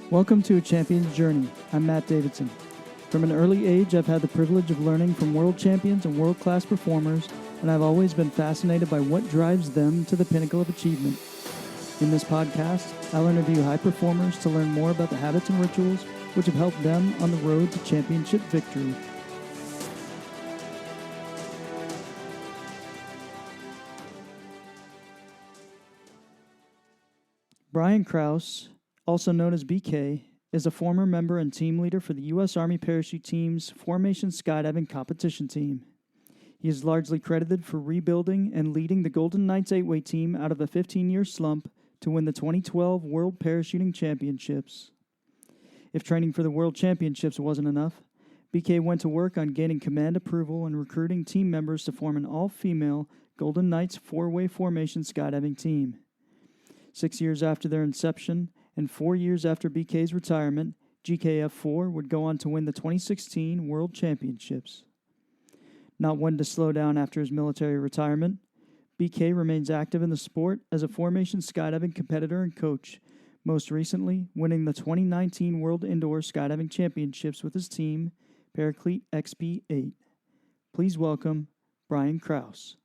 Welcome to A Champion's Journey. I'm Matt Davidson. From an early age, I've had the privilege of learning from world champions and world-class performers, and I've always been fascinated by what drives them to the pinnacle of achievement. In this podcast, I'll interview high performers to learn more about the habits and rituals which have helped them on the road to championship victory. Brian Krause, also known as BK, is a former member and team leader for the U.S. Army Parachute Team's Formation Skydiving Competition Team. He is largely credited for rebuilding and leading the Golden Knights 8-way team out of a 15-year slump to win the 2012 World Parachuting Championships. If training for the World Championships wasn't enough, BK went to work on gaining command approval and recruiting team members to form an all-female Golden Knights 4-way Formation Skydiving Team. 6 years after their inception, and 4 years after BK's retirement, GKF4 would go on to win the 2016 World Championships. Not one to slow down after his military retirement, BK remains active in the sport as a formation skydiving competitor and coach, most recently winning the 2019 World Indoor Skydiving Championships with his team, Paraclete XP8. Please welcome Brian Krause.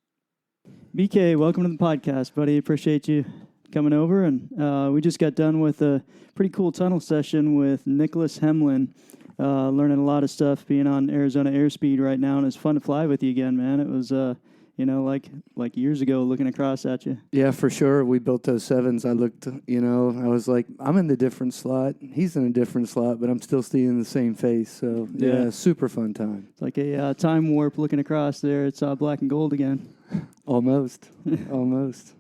BK, welcome to the podcast, buddy. Appreciate you coming over, and we just got done with a pretty cool tunnel session with Nicholas Hemlin, learning a lot of stuff, being on Arizona airspeed right now, and it's fun to fly with you again, man. It was, like years ago looking across at you. Yeah, for sure. We built those sevens. I looked, I was like, I'm in a different slot. He's in a different slot, but I'm still seeing the same face. So, yeah, super fun time. It's like a time warp looking across there. It's black and gold again. Almost. Almost.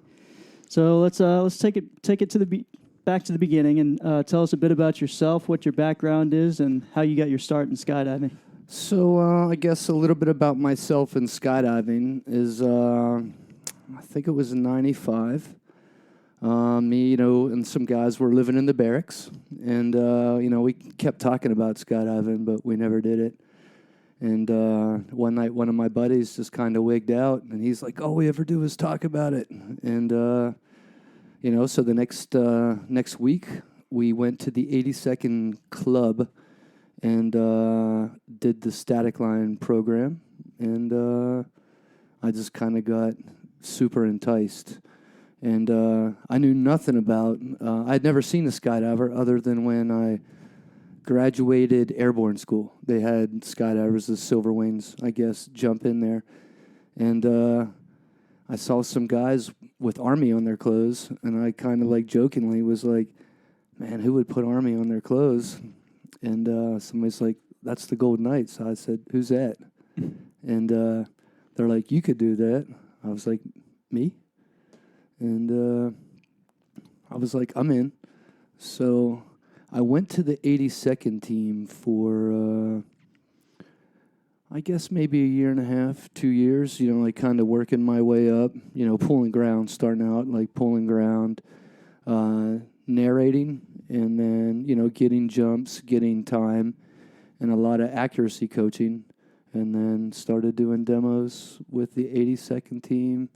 So let's take it to back to the beginning and tell us a bit about yourself, what your background is, and how you got your start in skydiving. So I guess a little bit about myself in skydiving is I think it was in '95. Me, and some guys were living in the barracks, and we kept talking about skydiving, but we never did it. And one night, one of my buddies just kind of wigged out, and he's like, all we ever do is talk about it. And, so the next week, we went to the 82nd Club and did the static line program. And I just kind of got super enticed. And I knew nothing about, I'd never seen a skydiver other than when I graduated airborne school. They had skydivers, the Silver Wings, I guess, jump in there. And I saw some guys with Army on their clothes, and I kind of like jokingly was like, man, who would put Army on their clothes? And somebody's like, that's the Golden Knights. So I said, who's that? And they're like, you could do that. I was like, me? And I was like, I'm in. So I went to the 82nd team for, I guess maybe a year and a half, 2 years, kind of working my way up, pulling ground, starting out, like pulling ground, narrating, and then, getting jumps, getting time, and a lot of accuracy coaching, and then started doing demos with the 82nd team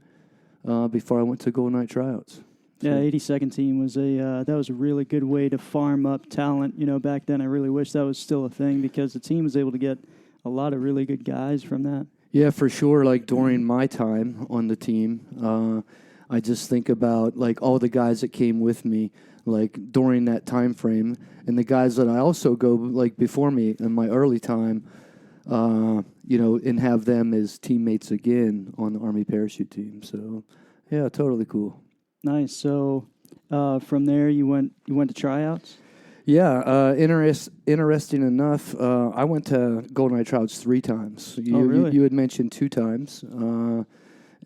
before I went to Golden Knight tryouts. Yeah, 82nd team was that was a really good way to farm up talent. Back then I really wish that was still a thing because the team was able to get a lot of really good guys from that. Yeah, for sure. Like during my time on the team, I just think about like all the guys that came with me, like during that time frame, and the guys that I also go like before me in my early time, and have them as teammates again on the Army Parachute Team. So, yeah, totally cool. Nice. So, from there, you went to tryouts? Yeah. Interesting enough, I went to Golden Knight tryouts 3 times. Really? You had mentioned 2 times. Believe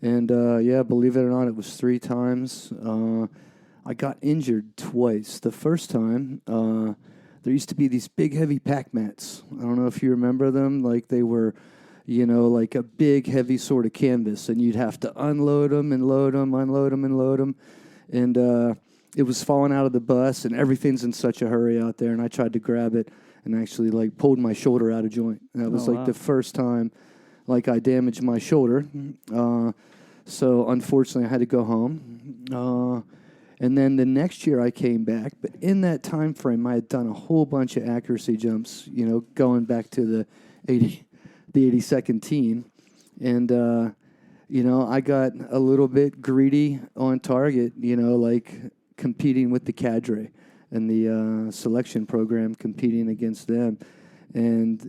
it or not, it was 3 times. I got injured twice. The first time, there used to be these big, heavy pack mats. I don't know if you remember them. Like they were, like a big, heavy sort of canvas, and you'd have to unload them and load them, unload them and load them. And it was falling out of the bus, and everything's in such a hurry out there. And I tried to grab it and actually like pulled my shoulder out of joint. And that was the first time like I damaged my shoulder. So unfortunately I had to go home. And then the next year I came back, but in that time frame I had done a whole bunch of accuracy jumps, going back to the 82nd team. And, I got a little bit greedy on target, like competing with the cadre and the selection program, competing against them. And,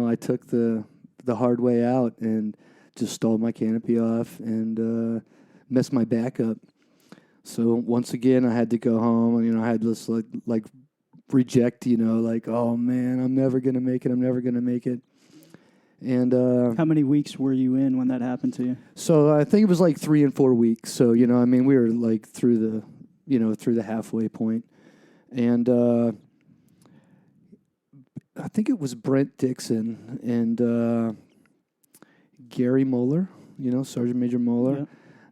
I took the hard way out and just stalled my canopy off and messed my back up. So once again, I had to go home. I had this like reject, like, oh man, I'm never gonna make it. I'm never gonna make it. And how many weeks were you in when that happened to you? So I think it was like 3 and 4 weeks. So we were like through the halfway point, and I think it was Brent Dixon and Gary Moeller, Sergeant Major Moeller. Yeah.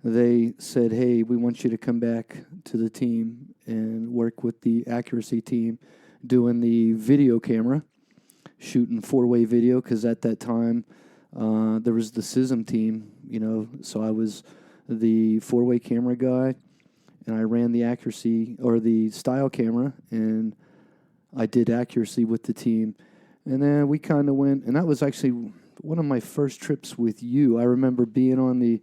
They said, hey, we want you to come back to the team and work with the accuracy team doing the video camera, shooting 4-way video, because at that time there was the SISM team, so I was the 4-way camera guy, and I ran the accuracy or the style camera, and I did accuracy with the team. And then we kind of went, and that was actually one of my first trips with you. I remember being on the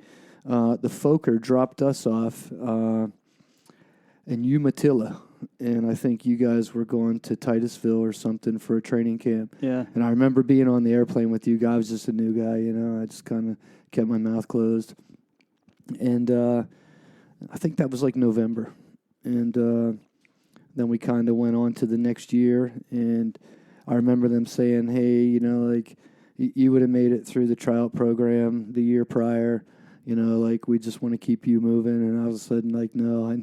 Fokker dropped us off in Umatilla, and I think you guys were going to Titusville or something for a training camp. Yeah. And I remember being on the airplane with you guys. I was just a new guy, I just kind of kept my mouth closed. And I think that was like November. And then we kind of went on to the next year, and I remember them saying, hey, like, you would have made it through the tryout program the year prior. Like, we just want to keep you moving. And all of a sudden, like, no, I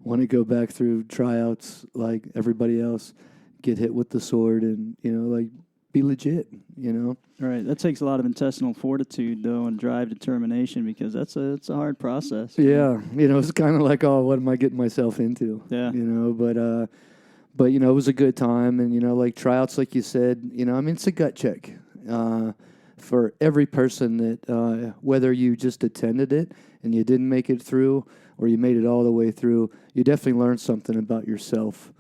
want to go back through tryouts like everybody else, get hit with the sword and, like, be legit, Right. That takes a lot of intestinal fortitude, though, and drive, determination, because it's a hard process. Yeah. It's kind of like, oh, what am I getting myself into? Yeah. But it was a good time. And, like tryouts, like you said, it's a gut check. For every person that, whether you just attended it and you didn't make it through or you made it all the way through, you definitely learned something about yourself,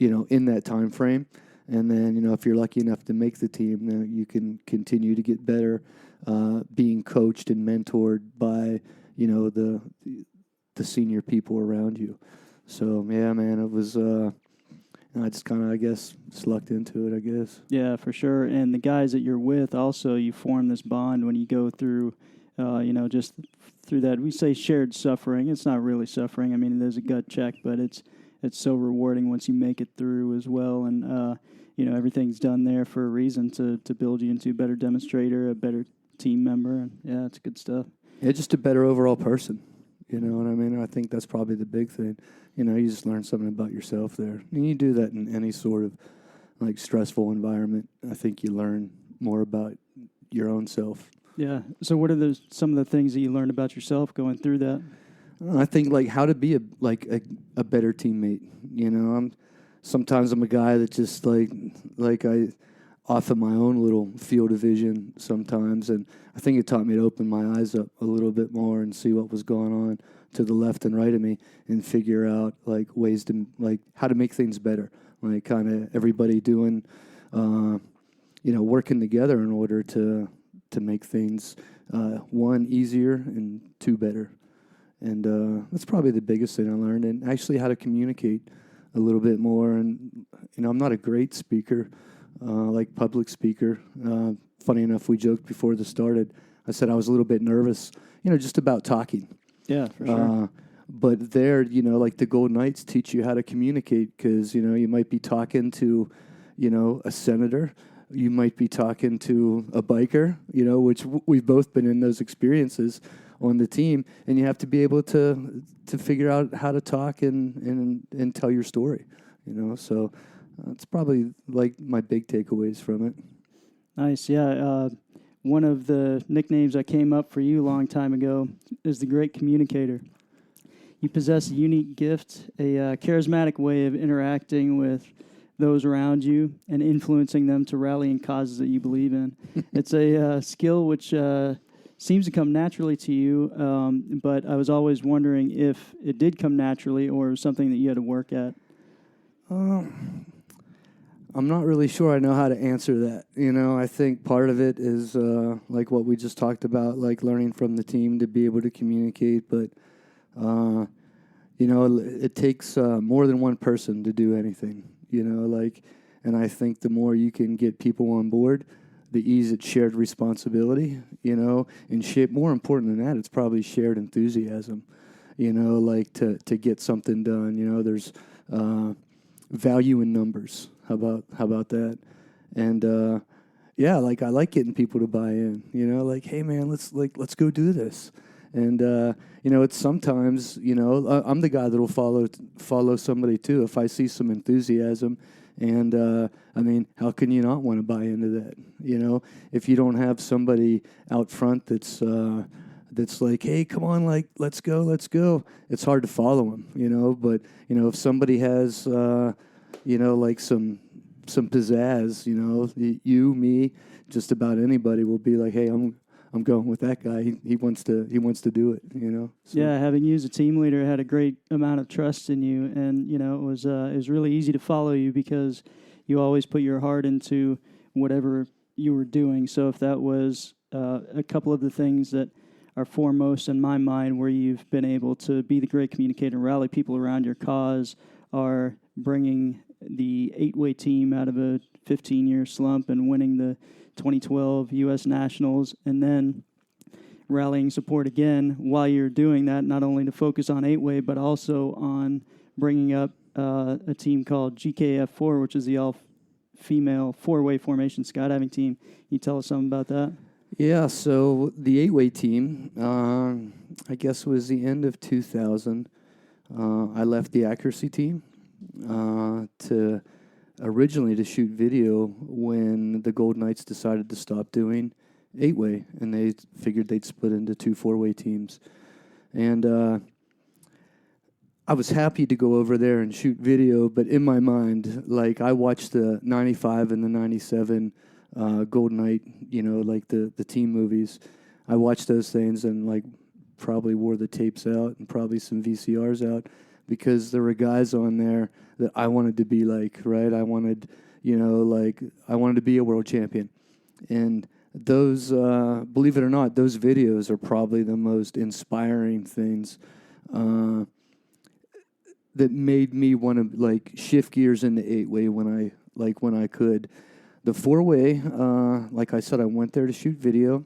in that time frame. And then, if you're lucky enough to make the team, then you can continue to get better, being coached and mentored by, the senior people around you. So, yeah, man, it was... I just kind of, I guess, slucked into it, I guess. Yeah, for sure. And the guys that you're with, also, you form this bond when you go through, just through that. We say shared suffering. It's not really suffering. I mean, there's a gut check, but it's so rewarding once you make it through as well. And, everything's done there for a reason to build you into a better demonstrator, a better team member. And, yeah, it's good stuff. Yeah, just a better overall person. You know what I mean? I think that's probably the big thing. You just learn something about yourself there. And you do that in any sort of, like, stressful environment. I think you learn more about your own self. Yeah. So what are some of the things that you learned about yourself going through that? I think, like, how to be a better teammate. Sometimes I'm a guy that just, like I off of my own little field of vision sometimes, and I think it taught me to open my eyes up a little bit more and see what was going on to the left and right of me and figure out, like, ways to, like, how to make things better. Like, kind of everybody doing, working together in order to make things, 1, easier, and 2, better. And that's probably the biggest thing I learned, and actually how to communicate a little bit more. And, I'm not a great speaker, like public speaker. Funny enough, we joked before this started. I said I was a little bit nervous, just about talking. Yeah, for sure. But there, like the Gold Knights teach you how to communicate because, you might be talking to, a senator. You might be talking to a biker, which we've both been in those experiences on the team. And you have to be able to figure out how to talk and tell your story, So it's probably like my big takeaways from it. Nice, yeah. One of the nicknames that came up for you a long time ago is the Great Communicator. You possess a unique gift, a charismatic way of interacting with those around you and influencing them to rally in causes that you believe in. It's a skill which seems to come naturally to you, but I was always wondering if it did come naturally or something that you had to work at. I'm not really sure I know how to answer that. I think part of it is like what we just talked about, like learning from the team to be able to communicate. But, it takes more than one person to do anything, and I think the more you can get people on board, the ease it's shared responsibility, and more important than that, it's probably shared enthusiasm, like to get something done. There's value in numbers. How about that? And I like getting people to buy in. Like, hey man, let's go do this. And it's sometimes I'm the guy that'll follow somebody too if I see some enthusiasm. And how can you not want to buy into that? If you don't have somebody out front that's like, hey, come on, like let's go. It's hard to follow them. But if somebody has like some pizzazz, me, just about anybody will be like, hey, I'm going with that guy. He wants to do it. So. Yeah, having you as a team leader had a great amount of trust in you, and it was really easy to follow you because you always put your heart into whatever you were doing. So if that was a couple of the things that are foremost in my mind, where you've been able to be the great communicator and rally people around your cause, are bringing the 8-way team out of a 15-year slump and winning the 2012 U.S. Nationals, and then rallying support again while you're doing that, not only to focus on 8-way, but also on bringing up a team called GKF4, which is the all-female 4-way formation skydiving team. Can you tell us something about that? Yeah, so the 8-way team, I guess was the end of 2000. I left the accuracy team to shoot video when the Gold Knights decided to stop doing 8-way, and they figured they'd split into 2 4-way teams. And I was happy to go over there and shoot video, but in my mind, like, I watched the 95 and the 97 Gold Knight, like the team movies. I watched those things and, like, probably wore the tapes out and probably some VCRs out, because there were guys on there that I wanted to be like, right? I wanted to be a world champion. And those, believe it or not, those videos are probably the most inspiring things that made me want to, like, shift gears into 8-way when I could. The 4-way, like I said, I went there to shoot video,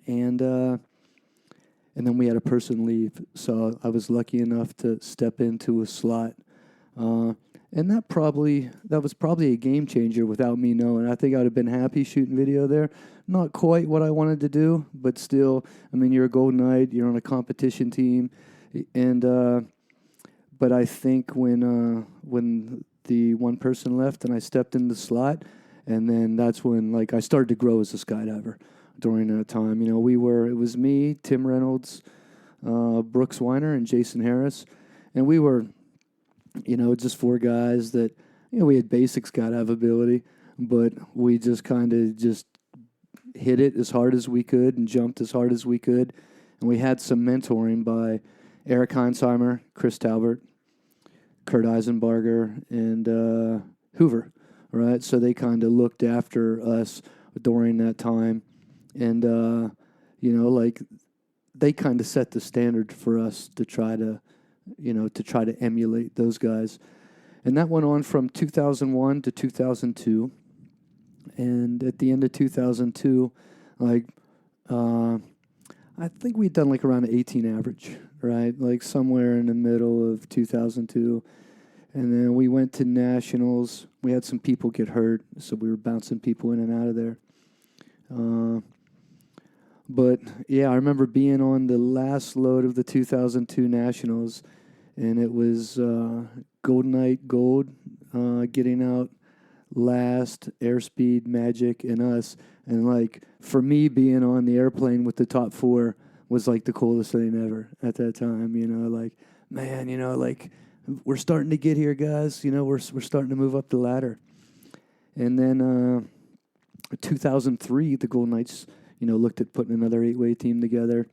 and then we had a person leave, so I was lucky enough to step into a slot. And that was probably a game changer without me knowing. I think I would have been happy shooting video there. Not quite what I wanted to do, but still, you're a Gold Knight, you're on a competition team, and but I think when the one person left and I stepped in the slot, and then that's when, like, I started to grow as a skydiver. During that time, it was me, Tim Reynolds, Brooks Weiner, and Jason Harris, and we were, just 4 guys that, we had basic skydive ability, but we just kind of just hit it as hard as we could and jumped as hard as we could, and we had some mentoring by Eric Heinsheimer, Chris Talbert, Kurt Eisenbarger, and Hoover, right? So they kind of looked after us during that time. And, like, they kind of set the standard for us to try to emulate those guys. And that went on from 2001 to 2002. And at the end of 2002, like, I think we'd done, like, around an 18 average, right? Like, somewhere in the middle of 2002. And then we went to nationals. We had some people get hurt, so we were bouncing people in and out of there. But, yeah, I remember being on the last load of the 2002 Nationals, and it was Golden Knight Gold getting out last, Airspeed, Magic, and us. And, like, for me, being on the airplane with the top 4 was, like, the coolest thing ever at that time, like, man, like, we're starting to get here, guys. We're starting to move up the ladder. And then 2003, the Golden Knights looked at putting another 8-way team together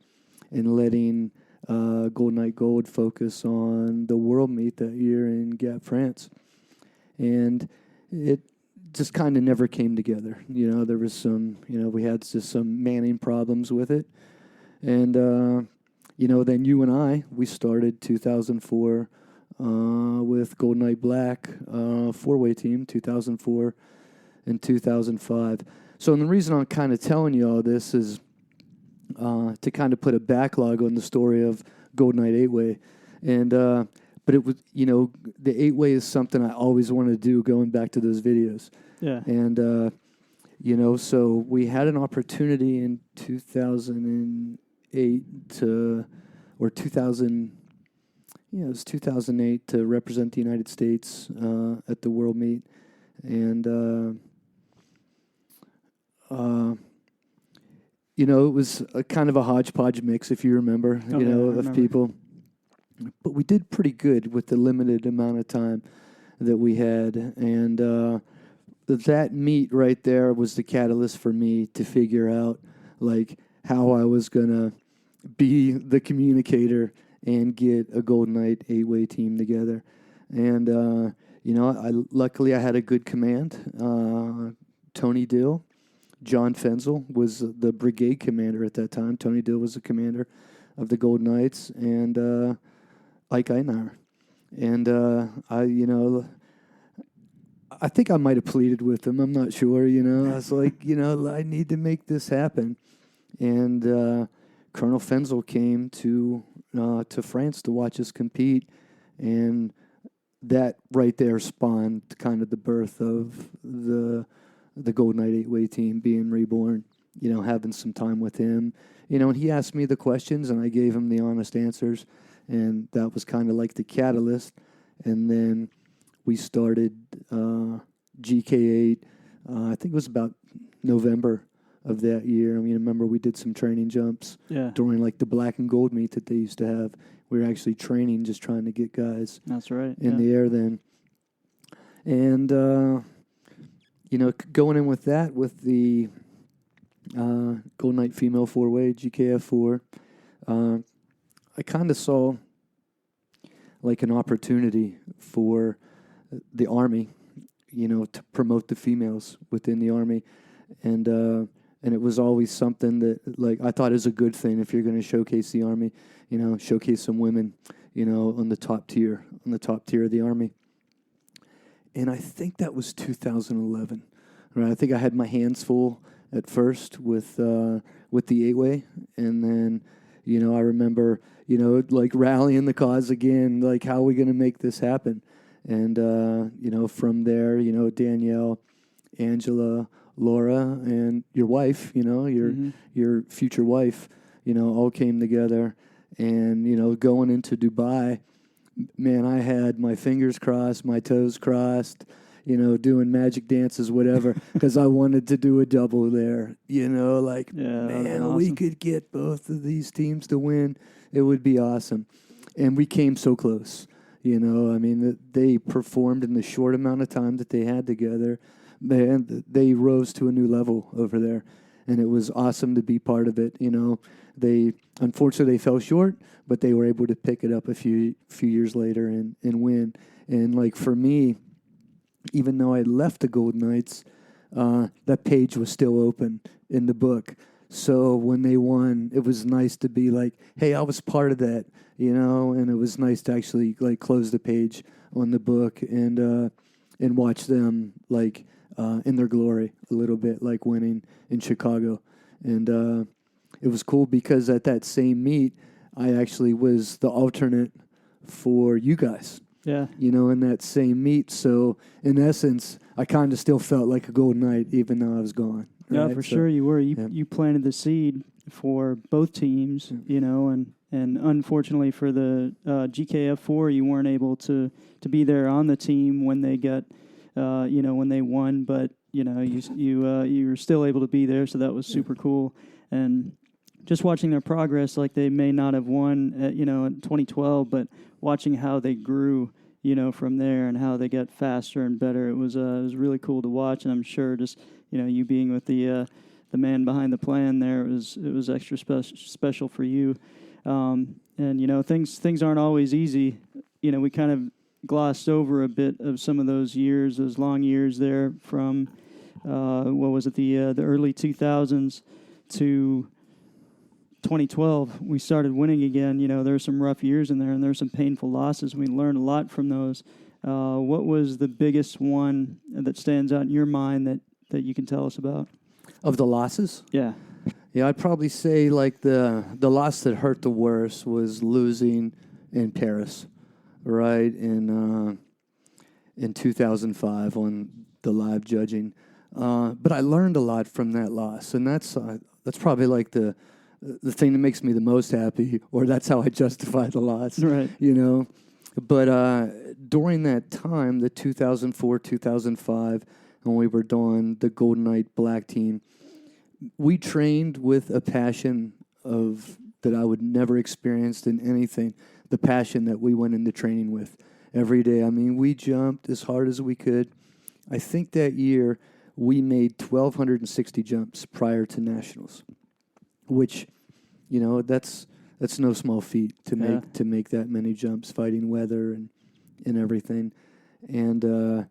and letting Golden Knight Gold focus on the world meet that year in Gap, France. And it just kind of never came together. There was some, we had just some manning problems with it. And, then you and I, we started 2004 with Golden Knight Black, 4-way team, 2004 and 2005. So the reason I'm kind of telling you all this is to kind of put a backlog on the story of Golden Knight 8-way. And, but it was, the 8-way is something I always wanted to do going back to those videos. Yeah. And, so we had an opportunity in 2008 or 2000, it was 2008 to represent the United States at the World Meet. And, it was a kind of a hodgepodge mix, if you remember, of people. But we did pretty good with the limited amount of time that we had. And that meet right there was the catalyst for me to figure out, how I was going to be the communicator and get a Golden Knight 8-way team together. And, luckily I had a good command. Tony Dill, John Fenzel was the brigade commander at that time. Tony Dill was the commander of the Golden Knights, and Ike Einauer. And I think I might have pleaded with him. I'm not sure, I was like, I need to make this happen. And Colonel Fenzel came to France to watch us compete, and that right there spawned kind of the birth of the Golden Knight 8-way team being reborn, having some time with him. And he asked me the questions, and I gave him the honest answers, and that was kind of like the catalyst. And then we started GK8, I think it was about November of that year. I mean, remember we did some training jumps during the black and gold meet that they used to have. We were actually training, just trying to get guys That's right. in the air then. And, going in with that, with the Golden Knight female 4-way, GKF4, I kind of saw an opportunity for the Army, to promote the females within the Army. And it was always something that, I thought is a good thing if you're going to showcase the Army, showcase some women, on the top tier of the Army. And I think that was 2011, right? I think I had my hands full at first with the 8-way, and then, I remember, rallying the cause again, how are we going to make this happen? And, from there, Danielle, Angela, Laura, and your wife, your future wife, all came together. And, going into Dubai, man, I had my fingers crossed, my toes crossed, doing magic dances, whatever, because I wanted to do a double there. Man, awesome. We could get both of these teams to win. It would be awesome. And we came so close. They performed in the short amount of time that they had together. They rose to a new level over there, and it was awesome to be part of it. They unfortunately fell short, but they were able to pick it up a few years later and win. And for me, even though I left the Golden Knights, that page was still open in the book. So when they won, it was nice to be hey, I was part of that, and it was nice to actually close the page on the book and watch them in their glory a little bit, winning in Chicago. And it was cool because at that same meet, I actually was the alternate for you guys. Yeah. In that same meet. So in essence, I kind of still felt like a Golden Knight even though I was gone. Yeah, right? for sure you were. You planted the seed for both teams, and unfortunately for the GKF4, you weren't able to be there on the team when they got, when they won, but you were still able to be there, so that was super cool. And just watching their progress, they may not have won, in 2012, but watching how they grew, from there and how they got faster and better, it was really cool to watch. And I'm sure just, you being with the the man behind the plan there. It was extra special for you. And you know, things aren't always easy. You know, we kind of glossed over a bit of some of those years, those long years there from what was it, the early 2000s to 2012. We started winning again. You know, there were some rough years in there, and there were some painful losses. We learned a lot from those. What was the biggest one that stands out in your mind that you can tell us about? Of the losses? Yeah. Yeah, I'd probably say like the loss that hurt the worst was losing in Paris, right, in 2005 on the live judging. But I learned a lot from that loss, and that's probably like the thing that makes me the most happy, or that's how I justify the loss, Right. you know. But during that time, the 2004, 2005, when we were doing the Golden Knight Black team, we trained with a passion that I would never experienced in anything, the passion that we went into training with every day. I mean, we jumped as hard as we could. I think that year we made 1,260 jumps prior to nationals, which, you know, that's no small feat to make that many jumps, fighting weather and everything. And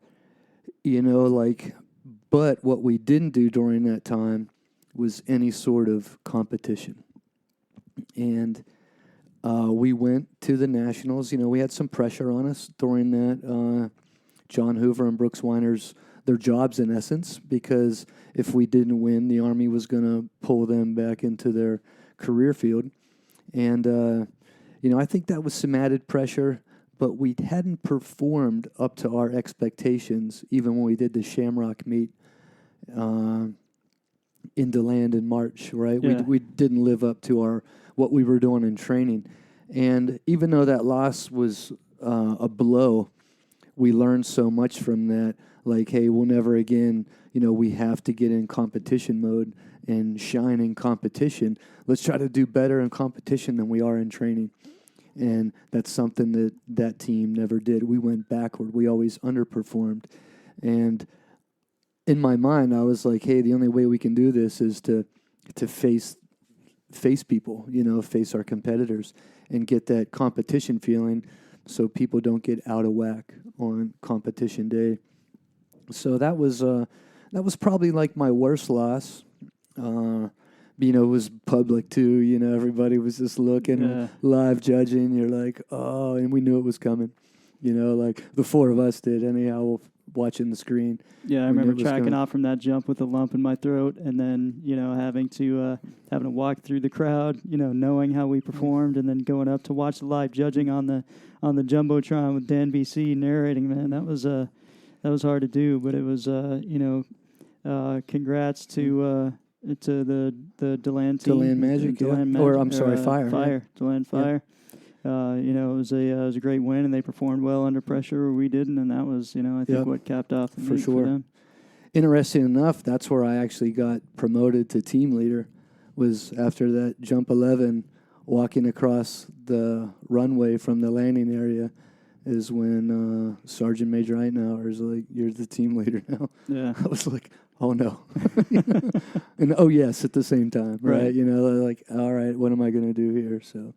you know, like, but what we didn't do during that time was any sort of competition. And we went to the nationals. You know, we had some pressure on us during that. John Hoover and Brooks Weiner's, their jobs in essence, because if we didn't win, the Army was going to pull them back into their career field. And, you know, I think that was some added pressure, but we hadn't performed up to our expectations, even when we did the Shamrock meet in DeLand in March, right? Yeah. We didn't live up to what we were doing in training. And even though that loss was a blow, we learned so much from that. Like, hey, we'll never again, you know, we have to get in competition mode and shine in competition. Let's try to do better in competition than we are in training. And that's something that team never did. We went backward. We always underperformed. And in my mind, I was like, hey, the only way we can do this is to face people, you know, face our competitors and get that competition feeling so people don't get out of whack on competition day. So that was probably like my worst loss. You know, it was public too. You know, everybody was just looking, live judging. You're like, oh, and we knew it was coming. You know, like the four of us did anyhow, watching the screen. Yeah, I remember tracking off from that jump with a lump in my throat, and then, you know, having to walk through the crowd, you know, knowing how we performed, and then going up to watch the live judging on the jumbotron with Dan BC narrating. Man, that was hard to do, but it was you know, congrats to the DeLand team, DeLand Magic, Fire. DeLand Fire. You know, it was a great win, and they performed well under pressure. We didn't, and that was, you know, I think what capped off the meet for them. Interesting enough, that's where I actually got promoted to team leader, was after that jump 11, walking across the runway from the landing area is when Sergeant Major Eitenauer is like, you're the team leader now. Yeah. I was like, oh, no. And oh, yes, at the same time, right? You know, like, all right, what am I going to do here? So,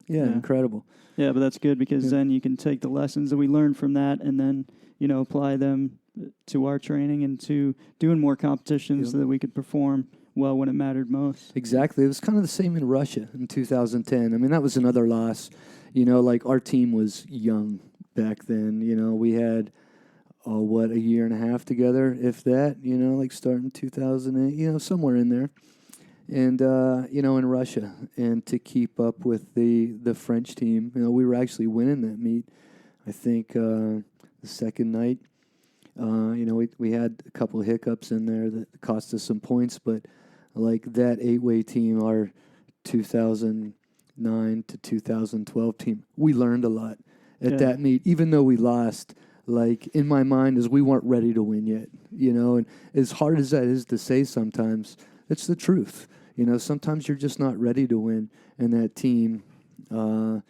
yeah, incredible. Yeah, but that's good because then you can take the lessons that we learned from that and then, you know, apply them to our training and to doing more competitions so that we could perform well when it mattered most. Exactly. It was kind of the same in Russia in 2010. I mean, that was another loss. You know, like our team was young back then. You know, we had, a year and a half together, if that, you know, like starting 2008, you know, somewhere in there. And, you know, in Russia, and to keep up with the French team, you know, we were actually winning that meet. I think the second night, you know, we had a couple of hiccups in there that cost us some points, but like that 8-way team, our 2009 to 2012 team, we learned a lot at that meet, even though we lost. Like, in my mind, is we weren't ready to win yet, you know, and as hard as that is to say sometimes, it's the truth. You know, sometimes you're just not ready to win. And that team, you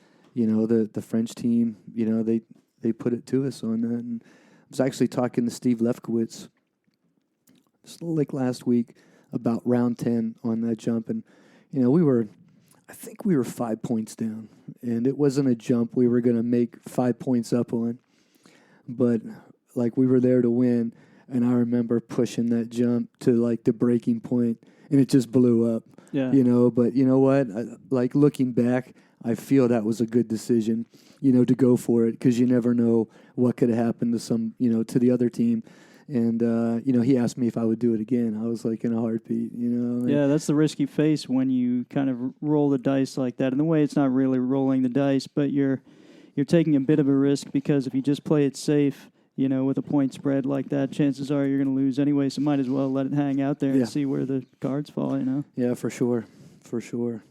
know, the French team, you know, they put it to us on that. And I was actually talking to Steve Lefkowitz just like last week about round 10 on that jump, and I think we were 5 points down, and it wasn't a jump we were going to make 5 points up on, but like we were there to win, and I remember pushing that jump to like the breaking point, and it just blew up. Yeah. But you know what? Like looking back, I feel that was a good decision, to go for it, because you never know what could have happened to to the other team. And, he asked me if I would do it again. I was like in a heartbeat, Yeah, that's the risk you face when you kind of roll the dice like that. In a way, it's not really rolling the dice, but you're taking a bit of a risk, because if you just play it safe, with a point spread like that, chances are you're going to lose anyway, so might as well let it hang out there and see where the cards fall, Yeah, for sure. For sure.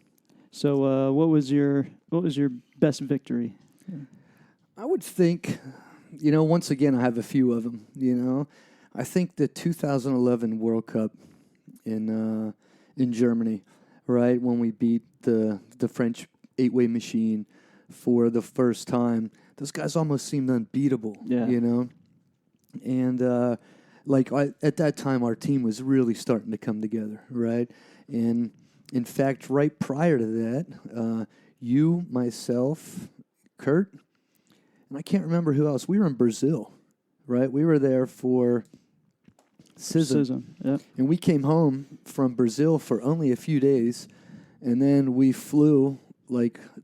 So what was your best victory? I would think, once again, I have a few of them, I think the 2011 World Cup in Germany, right, when we beat the French 8-way machine for the first time, those guys almost seemed unbeatable, And at that time, our team was really starting to come together, right? And in fact, right prior to that, you, myself, Kurt, and I can't remember who else. We were in Brazil, right? We were there for CISM. Yeah. And we came home from Brazil for only a few days, and then we flew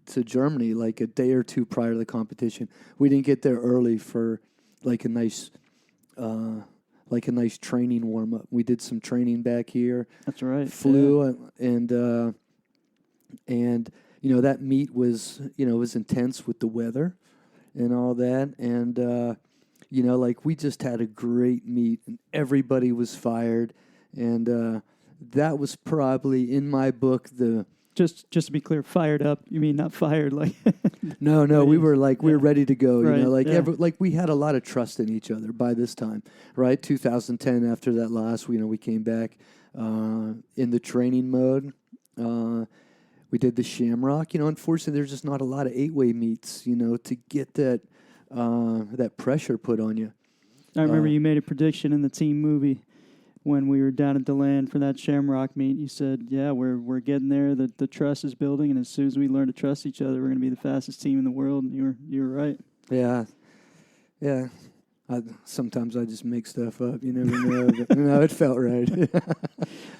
to Germany a day or two prior to the competition. We didn't get there early for a nice training warm up. We did some training back here. That's right. Flew and that meet was was intense with the weather and all that, and we just had a great meet, and everybody was fired, and that was probably in my book the. Just to be clear, fired up. You mean not fired like? No, we were we were ready to go. Right, we had a lot of trust in each other by this time, right? 2010, after that loss, we came back in the training mode. We did the Shamrock. Unfortunately, there's just not a lot of 8-way meets, to get that that pressure put on you. I remember you made a prediction in the team movie when we were down at DeLand for that Shamrock meet. You said, "Yeah, we're getting there. The trust is building, and as soon as we learn to trust each other, we're going to be the fastest team in the world." And you were right. Yeah. Sometimes I just make stuff up. You never know. But, no, it felt right.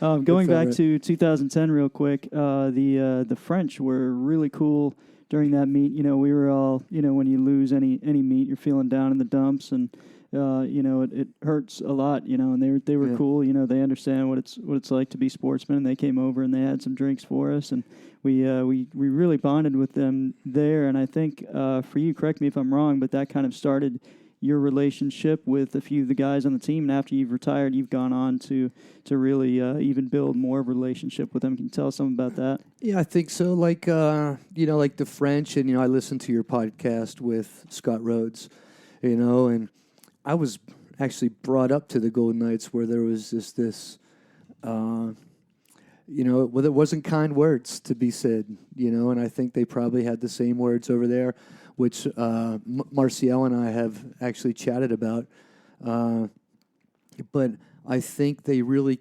Going back to 2010 real quick, the French were really cool during that meet. We were all, when you lose any meet, you're feeling down in the dumps, and it hurts a lot, and they were cool. They understand what it's like to be sportsmen, and they came over and they had some drinks for us, and we really bonded with them there. And I think for you, correct me if I'm wrong, but that kind of started your relationship with a few of the guys on the team, and after you've retired, you've gone on to really even build more of a relationship with them. Can you tell us something about that? Yeah, I think so. Like the French, and I listened to your podcast with Scott Rhodes, and I was actually brought up to the Golden Knights where there was this well, there wasn't kind words to be said, and I think they probably had the same words over there, which Marcial and I have actually chatted about. But I think they really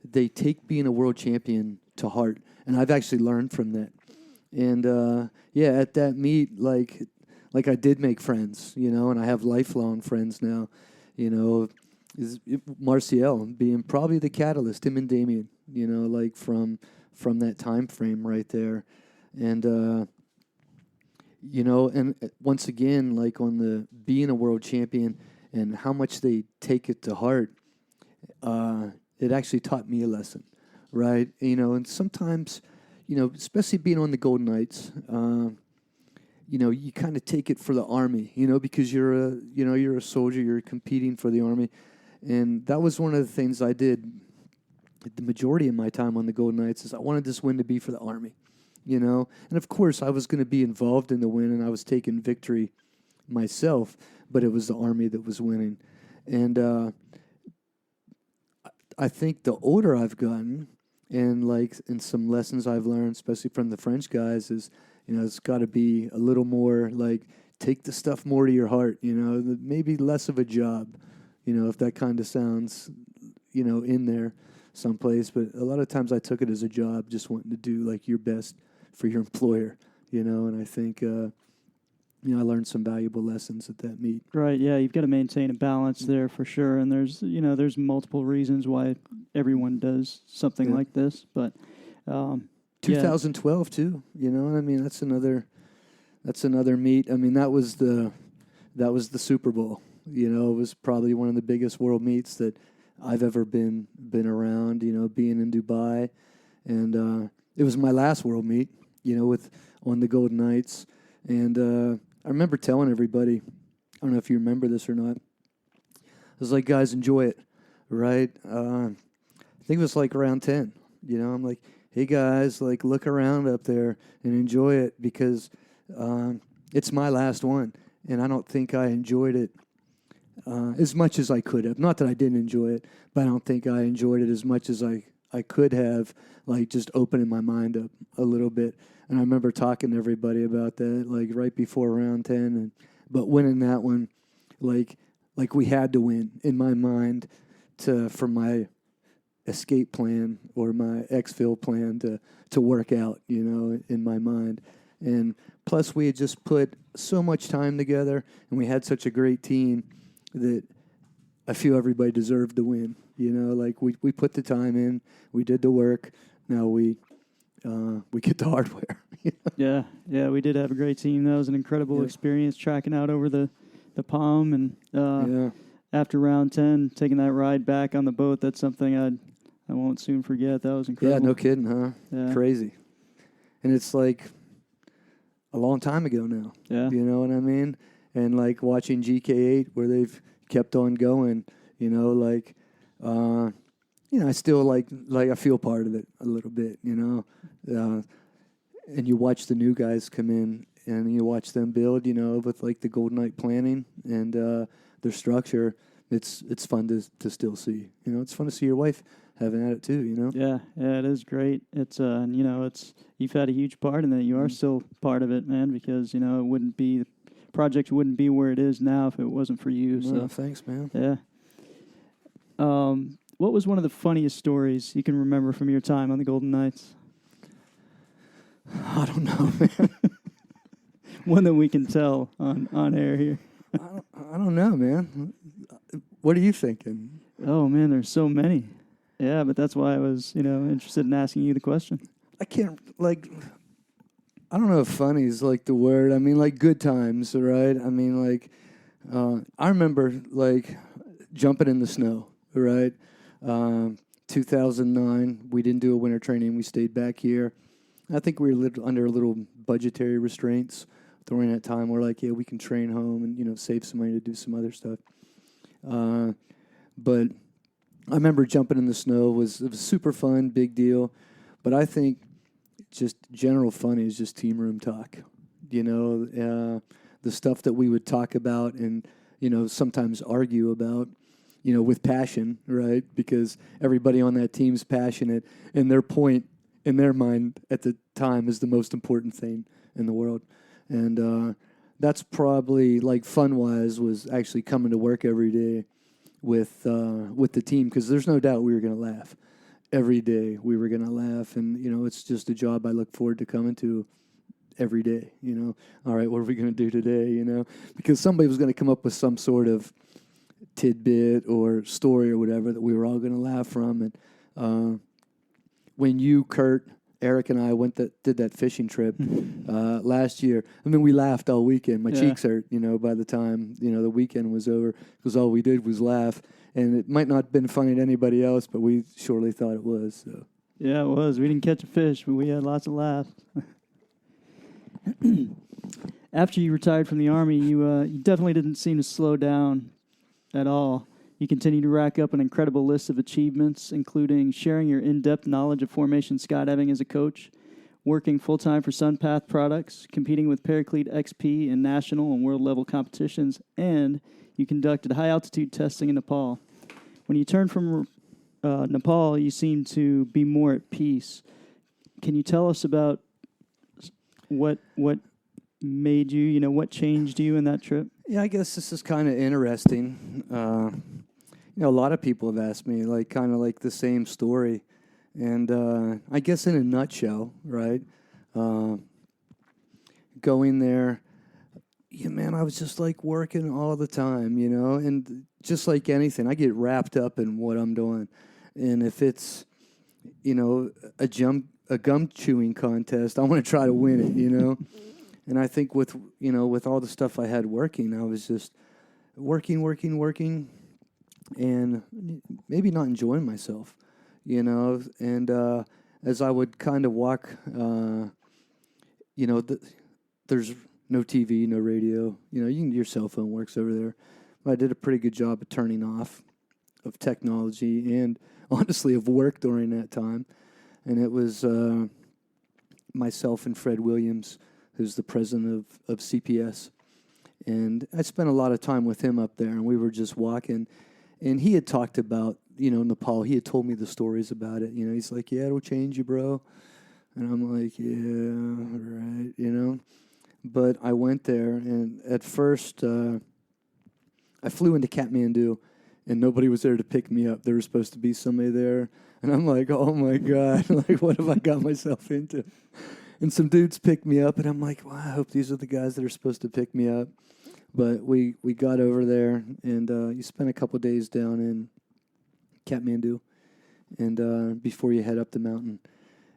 they take being a world champion to heart, and I've actually learned from that. And at that meet, like I did make friends, and I have lifelong friends now, is Marcial being probably the catalyst, him and Damien, from that time frame right there. And, and once again, on the being a world champion and how much they take it to heart, it actually taught me a lesson, right? And sometimes, especially being on the Golden Knights, you kind of take it for the Army, because you're a soldier, you're competing for the Army. And that was one of the things I did the majority of my time on the Golden Knights, is I wanted this win to be for the Army, And of course, I was going to be involved in the win, and I was taking victory myself, but it was the Army that was winning. And I think the older I've gotten, and some lessons I've learned, especially from the French guys, is, it's got to be a little more take the stuff more to your heart, maybe less of a job, if that kind of sounds, in there someplace. But a lot of times I took it as a job, just wanting to do like your best for your employer, and I think, I learned some valuable lessons at that meet. Right, yeah, you've got to maintain a balance there for sure. And there's multiple reasons why everyone does something like this. But 2012 too, I mean, that's another meet. I mean, that was the Super Bowl. It was probably one of the biggest world meets that I've ever been around, being in Dubai. And it was my last world meet, on the Golden Knights. And I remember telling everybody, I don't know if you remember this or not, I was like, guys, enjoy it, right? I think it was like round 10, I'm like, hey, guys, like, look around up there and enjoy it because it's my last one. And I don't think I enjoyed it as much as I could have. Not that I didn't enjoy it, but I don't think I enjoyed it as much as I could have, like, just opening my mind up a little bit. And I remember talking to everybody about that, like, right before round 10. But winning that one, like we had to win in my mind for my escape plan or my exfil plan to work out, in my mind. And plus we had just put so much time together and we had such a great team that I feel everybody deserved to win. Like we put the time in, we did the work. Now we get the hardware. Yeah, we did have a great team. That was an incredible experience tracking out over the Palm. And after round 10, taking that ride back on the boat, that's something I won't soon forget. That was incredible. Yeah, no kidding, huh? Yeah. Crazy. And it's like a long time ago now. Yeah. You know what I mean? And like watching GK8 where they've kept on going, I still like I feel part of it a little bit, and you watch the new guys come in and you watch them build, with like the Golden Knight planning and their structure. It's fun to still see, it's fun to see your wife having at it too, Yeah, it is great. It's you've had a huge part in that. You are still part of it, man, because the project wouldn't be where it is now if it wasn't for you. So thanks, man. Yeah. What was one of the funniest stories you can remember from your time on the Golden Knights? I don't know, man. One that we can tell on air here. I don't know, man. What are you thinking? Oh, man, there's so many. Yeah, but that's why I was, interested in asking you the question. I can't, I don't know if funny is like the word. I mean, like good times, right? I mean, like, I remember, like, jumping in the snow, right? 2009, we didn't do a winter training. We stayed back here. I think we were under a little budgetary restraints during that time. We're like, yeah, we can train home and, save some money to do some other stuff. But I remember jumping in the snow. It was super fun, big deal. But I think just general funny is just team room talk. The stuff that we would talk about and, sometimes argue about, with passion, right? Because everybody on that team's passionate, and their point in their mind at the time is the most important thing in the world. And that's probably, like, fun-wise, was actually coming to work every day with the team, because there's no doubt we were going to laugh. Every day we were going to laugh, and, it's just a job I look forward to coming to every day, All right, what are we going to do today, Because somebody was going to come up with some sort of tidbit or story or whatever that we were all going to laugh from. And when you, Kurt, Eric, and I did that fishing trip last year, I mean, we laughed all weekend. My cheeks hurt, by the time, the weekend was over, because all we did was laugh. And it might not have been funny to anybody else, but we surely thought it was. So. Yeah, it was. We didn't catch a fish, but we had lots of laughs. After you retired from the Army, you definitely didn't seem to slow down at all. You continue to rack up an incredible list of achievements, including sharing your in-depth knowledge of formation skydiving as a coach, working full-time for Sunpath Products, competing with Paraclete XP in national and world-level competitions, and you conducted high-altitude testing in Nepal. When you turned from Nepal, you seemed to be more at peace. Can you tell us about what made you, what changed you in that trip? Yeah, I guess this is kind of interesting. a lot of people have asked me, like, kind of like the same story. And I guess in a nutshell, right? Going there, yeah, man, I was just like working all the time, and just like anything, I get wrapped up in what I'm doing. And if it's, a gum chewing contest, I want to try to win it. And I think with all the stuff I had working, I was just working, and maybe not enjoying myself, And as I would kind of walk, there's no TV, no radio. Your cell phone works over there. But I did a pretty good job of turning off of technology and honestly of work during that time. And it was myself and Fred Williams, who's the president of CPS. And I spent a lot of time with him up there, and we were just walking. And he had talked about, Nepal. He had told me the stories about it. He's like, yeah, it'll change you, bro. And I'm like, yeah, right, But I went there, and at first I flew into Kathmandu, and nobody was there to pick me up. There was supposed to be somebody there. And I'm like, oh, my God, like, what have I got myself into? And some dudes picked me up, and I'm like, well, I hope these are the guys that are supposed to pick me up. But we got over there, and you spent a couple days down in Kathmandu, and before you head up the mountain.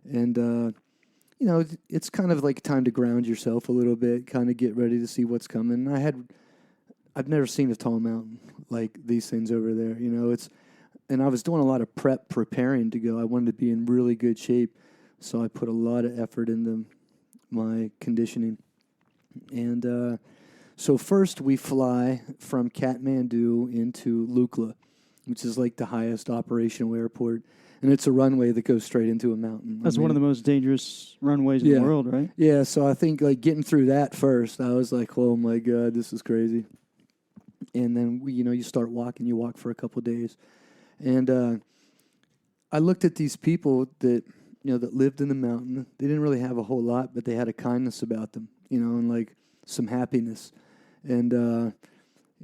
And, it's kind of like time to ground yourself a little bit, kind of get ready to see what's coming. I've never seen a tall mountain like these things over there, and I was doing a lot of preparing to go. I wanted to be in really good shape, so I put a lot of effort into my conditioning. And so first we fly from Kathmandu into Lukla, which is like the highest operational airport. And it's a runway that goes straight into a mountain. That's one of the most dangerous runways in the world, right? Yeah, so I think like getting through that first, I was like, oh my God, this is crazy. And then, you start walking, you walk for a couple of days. And I looked at these people that, that lived in the mountain. They didn't really have a whole lot, but they had a kindness about them, and like some happiness. And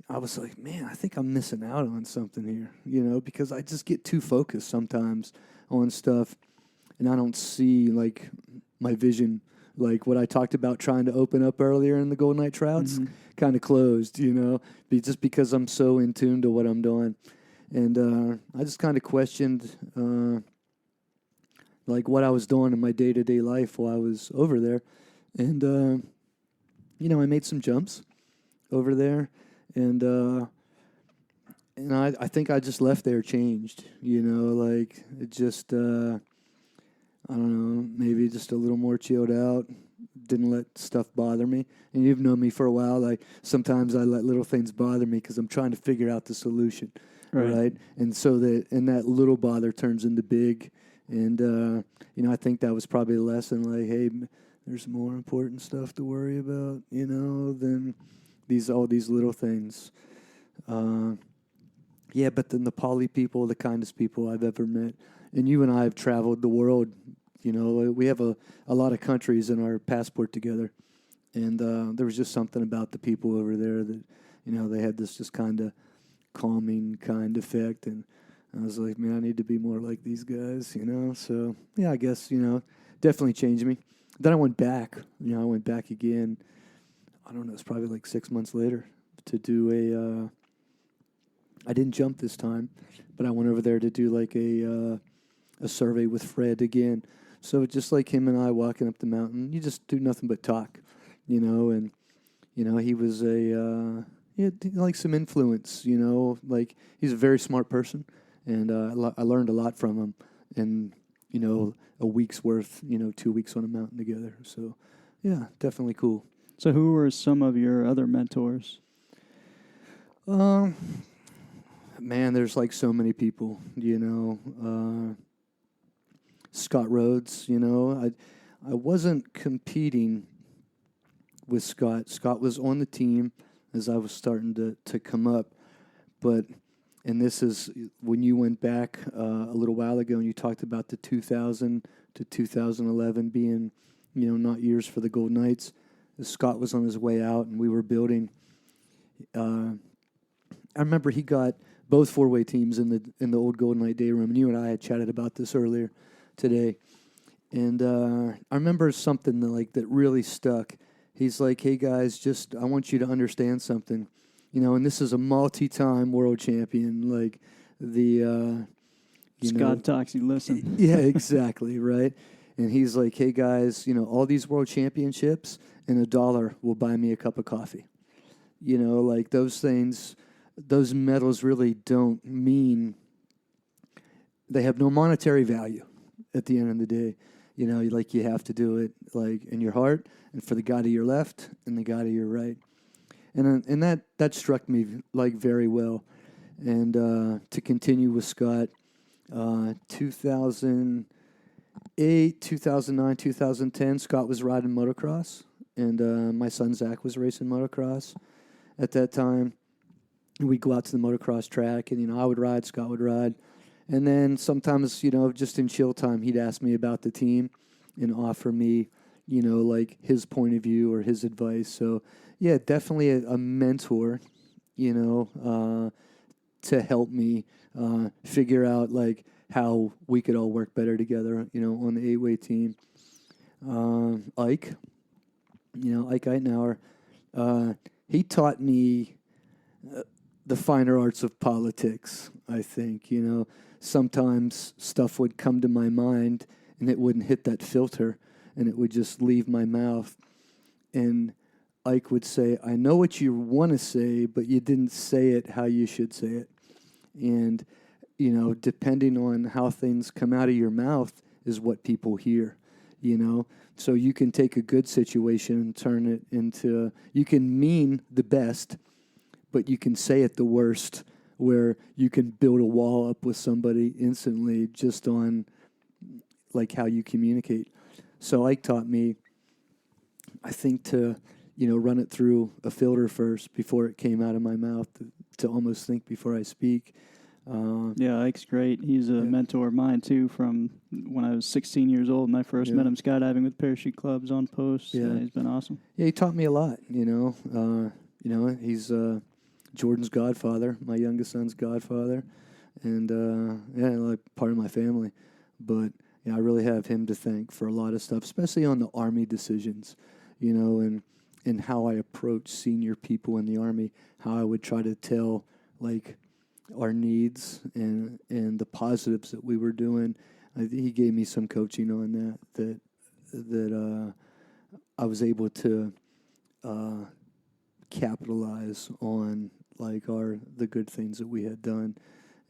I was like, man, I think I'm missing out on something here, because I just get too focused sometimes on stuff, and I don't see, like, my vision, like what I talked about trying to open up earlier in the Golden Knight Trouts, kind of closed, just because I'm so in tune to what I'm doing. And I just kind of questioned, like, what I was doing in my day-to-day life while I was over there. And, I made some jumps over there. And I think I just left there changed, like it just, I don't know, maybe just a little more chilled out, didn't let stuff bother me. And you've known me for a while, like sometimes I let little things bother me because I'm trying to figure out the solution, right? And so that little bother turns into big. And, I think that was probably a lesson, like, hey, there's more important stuff to worry about, than all these little things. But the Nepali people, the kindest people I've ever met. And you and I have traveled the world. We have a lot of countries in our passport together. And there was just something about the people over there that, they had this just kind of calming kind effect. And I was like, man, I need to be more like these guys, So, yeah, I guess, definitely changed me. Then I went back. I went back again. I don't know, it's probably like 6 months later to do I didn't jump this time, but I went over there to do like a survey with Fred again. So just like him and I walking up the mountain, you just do nothing but talk, and, he was like some influence, like he's a very smart person, and I learned a lot from him, and, a week's worth, 2 weeks on a mountain together. So, yeah, definitely cool. So who were some of your other mentors? Man, there's like so many people, Scott Rhodes, I wasn't competing with Scott. Scott was on the team as I was starting to come up. And this is when you went back a little while ago and you talked about the 2000 to 2011 being, not years for the Golden Knights. Scott was on his way out, and we were building. I remember he got both four-way teams in the old Golden Knight Day Room. And you and I had chatted about this earlier today. And I remember something that really stuck. He's like, "Hey guys, I want you to understand something, and this is a multi-time world champion, like the Scott Toxie, listen." Yeah, exactly, right. And he's like, "Hey guys, all these world championships and $1 will buy me a cup of coffee. Like those things, those medals really don't mean, they have no monetary value at the end of the day. Like you have to do it like in your heart and for the guy to your left and the guy to your right." And that struck me like very well. And to continue with Scott, 2008, 2009, 2010, Scott was riding motocross, and my son Zach was racing motocross at that time. We'd go out to the motocross track, and I would ride, Scott would ride. And then sometimes, just in chill time, he'd ask me about the team and offer me, like his point of view or his advice. So, yeah, definitely a mentor, to help me figure out, like, how we could all work better together, on the 8-way team. Ike Eitenauer, he taught me the finer arts of politics, I think. Sometimes stuff would come to my mind and it wouldn't hit that filter and it would just leave my mouth. And Ike would say, "I know what you want to say, but you didn't say it how you should say it." And, depending on how things come out of your mouth is what people hear, So you can take a good situation and turn it into, you can mean the best, but you can say it the worst, where you can build a wall up with somebody instantly just on like how you communicate. So Ike taught me, I think, to run it through a filter first before it came out of my mouth, to almost think before I speak. Yeah, Ike's great. He's a mentor of mine too. From when I was 16 years old and I first met him skydiving with parachute clubs on post. Yeah, he's been awesome. Yeah, he taught me a lot. He's Jordan's godfather, my youngest son's godfather, and like part of my family. But I really have him to thank for a lot of stuff, especially on the Army decisions, and how I approach senior people in the Army, how I would try to tell like our needs and the positives that we were doing. He gave me some coaching on that I was able to capitalize on, like the good things that we had done.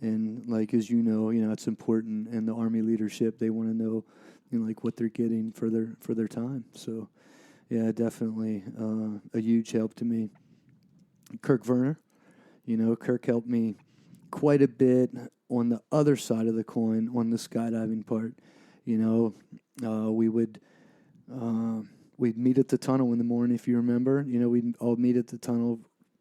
And like, as it's important, and the Army leadership, they want to know, like what they're getting for their time. So yeah, definitely a huge help to me. Kirk Werner, Kirk helped me quite a bit on the other side of the coin, on the skydiving part. We'd meet at the tunnel in the morning, if you remember. We'd all meet at the tunnel,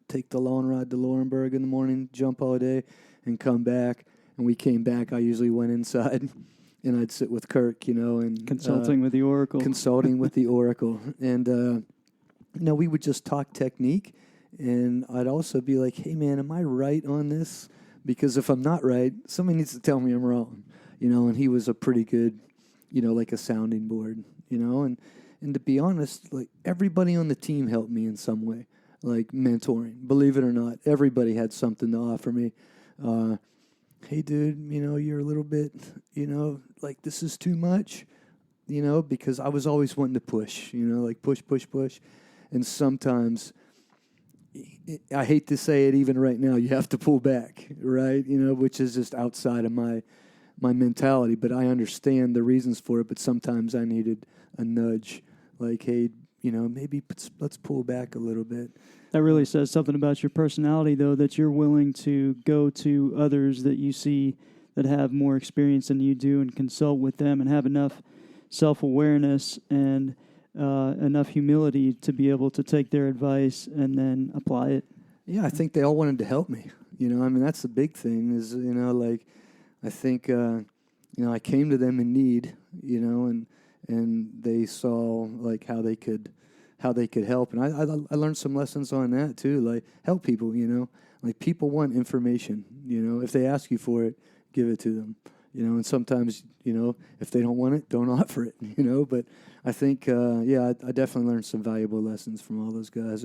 take the long ride to Laurenburg in the morning, jump all day, and come back. And we came back, I usually went inside, and I'd sit with Kirk, and consulting with the Oracle. Consulting with the Oracle. And, we would just talk technique. And I'd also be like, "Hey, man, am I right on this? Because if I'm not right, somebody needs to tell me I'm wrong." And he was a pretty good, like a sounding board, and to be honest, like everybody on the team helped me in some way, like mentoring. Believe it or not, everybody had something to offer me. "Hey, dude, you're a little bit, like this is too much, because I was always wanting to push, like push. And sometimes, I hate to say it even right now, you have to pull back, right? Which is just outside of my mentality, but I understand the reasons for it. But sometimes I needed a nudge, like, "Hey, maybe let's pull back a little bit." That really says something about your personality, though, that you're willing to go to others that you see that have more experience than you do and consult with them, and have enough self-awareness and enough humility to be able to take their advice and then apply it. Yeah, I think they all wanted to help me. That's the big thing is, like, I think, I came to them in need, and they saw, like, how they could how they could help. And I learned some lessons on that too, like help people, like people want information, if they ask you for it, give it to them, and sometimes, if they don't want it, don't offer it, but I think, I definitely learned some valuable lessons from all those guys.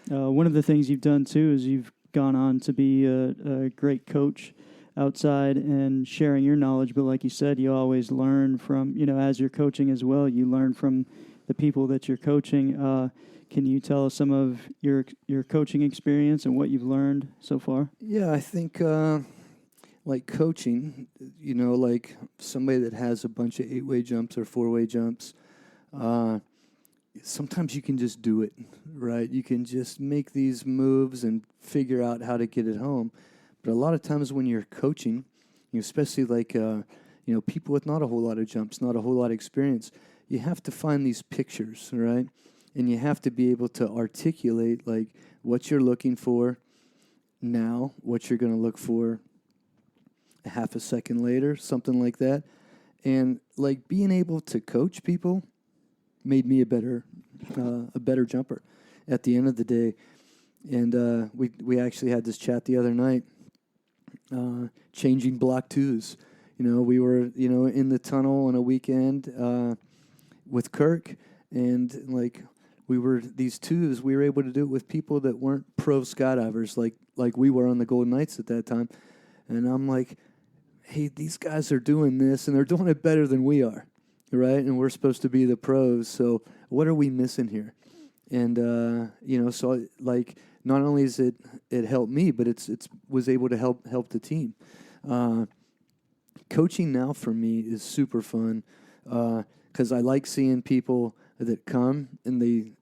One of the things you've done too is you've gone on to be a great coach outside and sharing your knowledge. But like you said, you always learn from, as you're coaching as well, you learn from the people that you're coaching. Can you tell us some of your coaching experience and what you've learned so far? Yeah, I think like coaching, like somebody that has a bunch of 8-way jumps or 4-way jumps, sometimes you can just do it, right? You can just make these moves and figure out how to get it home. But a lot of times when you're coaching, especially like, people with not a whole lot of jumps, not a whole lot of experience, you have to find these pictures, right? And you have to be able to articulate, like, what you're looking for now, what you're going to look for a half a second later, something like that. And, like, being able to coach people made me a better jumper at the end of the day. And we actually had this chat the other night, changing block twos. We were, in the tunnel on a weekend with Kirk, and like these twos, we were able to do it with people that weren't pro skydivers like we were on the Golden Knights at that time. And I'm like, hey, these guys are doing this, and they're doing it better than we are, right? And we're supposed to be the pros, so what are we missing here? And so like not only is it helped me, but it's was able to help the team. Coaching now for me is super fun because I like seeing people that come and they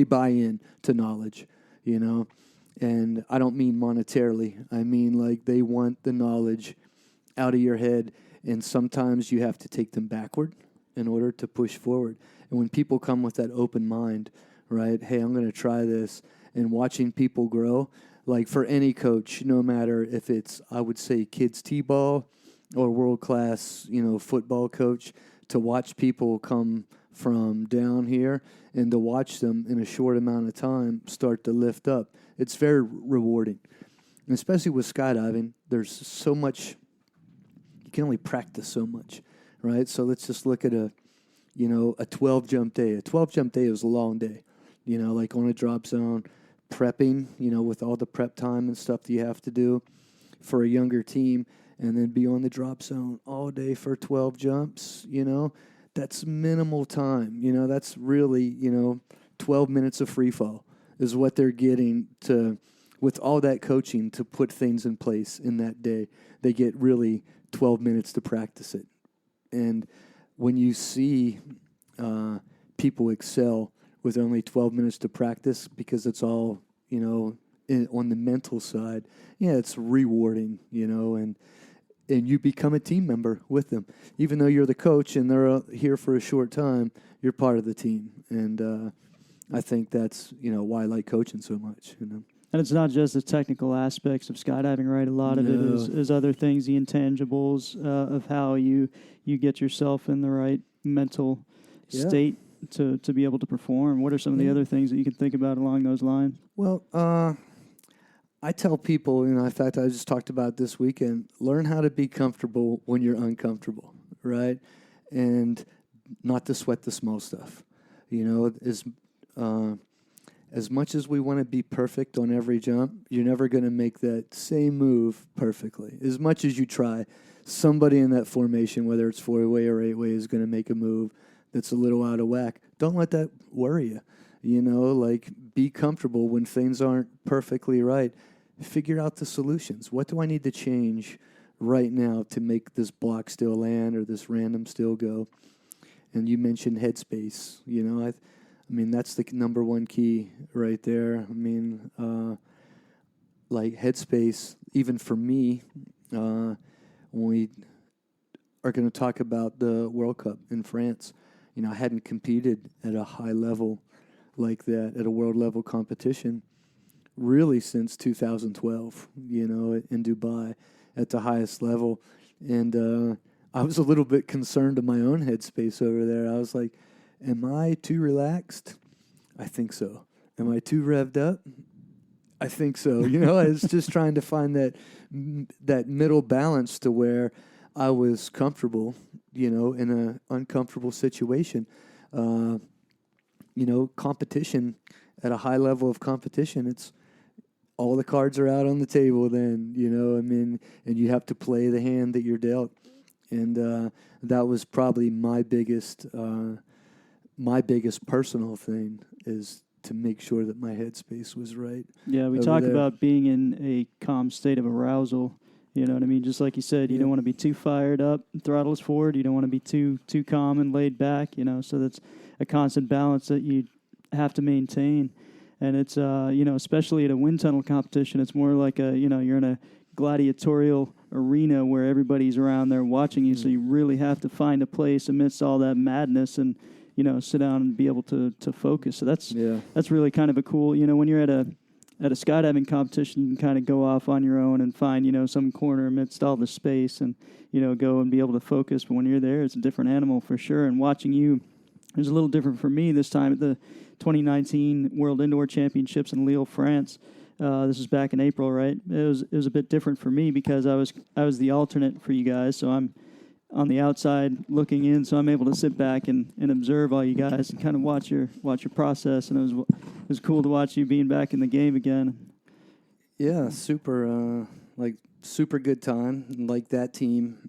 buy in to knowledge, and I don't mean monetarily. I mean like they want the knowledge out of your head, and sometimes you have to take them backward in order to push forward. And when people come with that open mind, right, hey, I'm going to try this, and watching people grow, like for any coach, no matter if it's, I would say, kids t-ball or world-class, football coach, to watch people come from down here and to watch them in a short amount of time start to lift up, it's very rewarding. And especially with skydiving, there's so much, you can only practice so much, right? So let's just look at a 12-jump day. A 12-jump day is a long day, like on a drop zone, prepping, with all the prep time and stuff that you have to do for a younger team, and then be on the drop zone all day for 12 jumps, that's minimal time. That's really, 12 minutes of free fall is what they're getting to, with all that coaching, to put things in place in that day. They get really 12 minutes to practice it. And when you see people excel with only 12 minutes to practice, because it's all, on the mental side, it's rewarding, and you become a team member with them. Even though you're the coach and they're here for a short time, you're part of the team. And I think that's, why I like coaching so much, And it's not just the technical aspects of skydiving, right? A lot of it is other things, the intangibles of how you get yourself in the right mental state to be able to perform. What are some of the other things that you can think about along those lines? Well, I tell people, in fact, I just talked about this weekend, learn how to be comfortable when you're uncomfortable, right? And not to sweat the small stuff. As much as we want to be perfect on every jump, you're never going to make that same move perfectly. As much as you try, somebody in that formation, whether it's 4-way or 8-way, is going to make a move that's a little out of whack. Don't let that worry you. Like, be comfortable when things aren't perfectly right. Figure out the solutions. What do I need to change right now to make this block still land or this random still go? And you mentioned headspace. I mean, that's the number one key right there. I mean, like headspace, even for me, when we are going to talk about the World Cup in France, I hadn't competed at a high level like that, at a world level competition, really since 2012, in Dubai at the highest level. And I was a little bit concerned of my own headspace over there. I was like, Am I too relaxed? I think so. Am I too revved up? I think so. It's just trying to find that middle balance to where I was comfortable, in an uncomfortable situation. Competition, at a high level of competition, it's all the cards are out on the table then, and you have to play the hand that you're dealt. And that was probably my biggest personal thing, is to make sure that my headspace was right. Yeah, we talk about being in a calm state of arousal. You know what I mean? Just like you said, you don't want to be too fired up, throttles forward. You don't want to be too calm and laid back. So that's a constant balance that you have to maintain. And it's especially at a wind tunnel competition, it's more like you're in a gladiatorial arena where everybody's around there watching you. So you really have to find a place amidst all that madness and sit down and be able to focus. So that's really kind of a cool, when you're at a skydiving competition, you can kind of go off on your own and find, some corner amidst all the space and, go and be able to focus. But when you're there, it's a different animal for sure. And watching you, it was a little different for me this time at the 2019 World Indoor Championships in Lille, France. This was back in April, right? It was a bit different for me because I was the alternate for you guys. So I'm on the outside looking in, so I'm able to sit back and observe all you guys and kind of watch your process. And it was cool to watch you being back in the game again. Yeah, super good time. Like that team,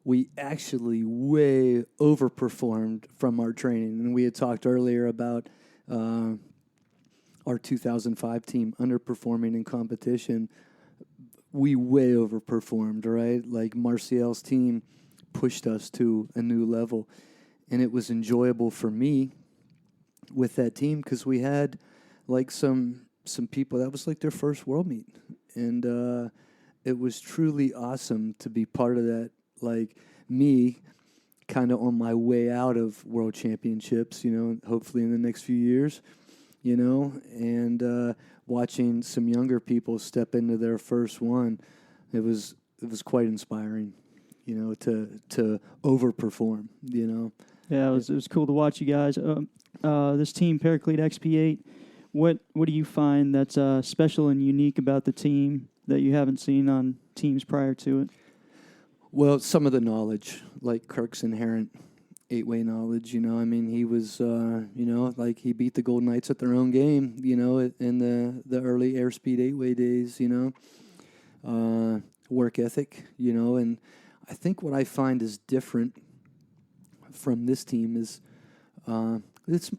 we actually way overperformed from our training. And we had talked earlier about our 2005 team underperforming in competition. We way overperformed, right? Like Martial's team pushed us to a new level. And it was enjoyable for me with that team because we had like some people, that was like their first world meet. And it was truly awesome to be part of that. Like me kind of on my way out of world championships, hopefully in the next few years, and watching some younger people step into their first one, it was quite inspiring, to overperform, Yeah, it was cool to watch you guys. This team, Paraclete XP8, what do you find that's special and unique about the team that you haven't seen on teams prior to it? Well, some of the knowledge, like Kirk's inherent 8-way knowledge, he was, like he beat the Golden Knights at their own game, in the early airspeed 8-way days, work ethic, and I think what I find is different from this team is, it's,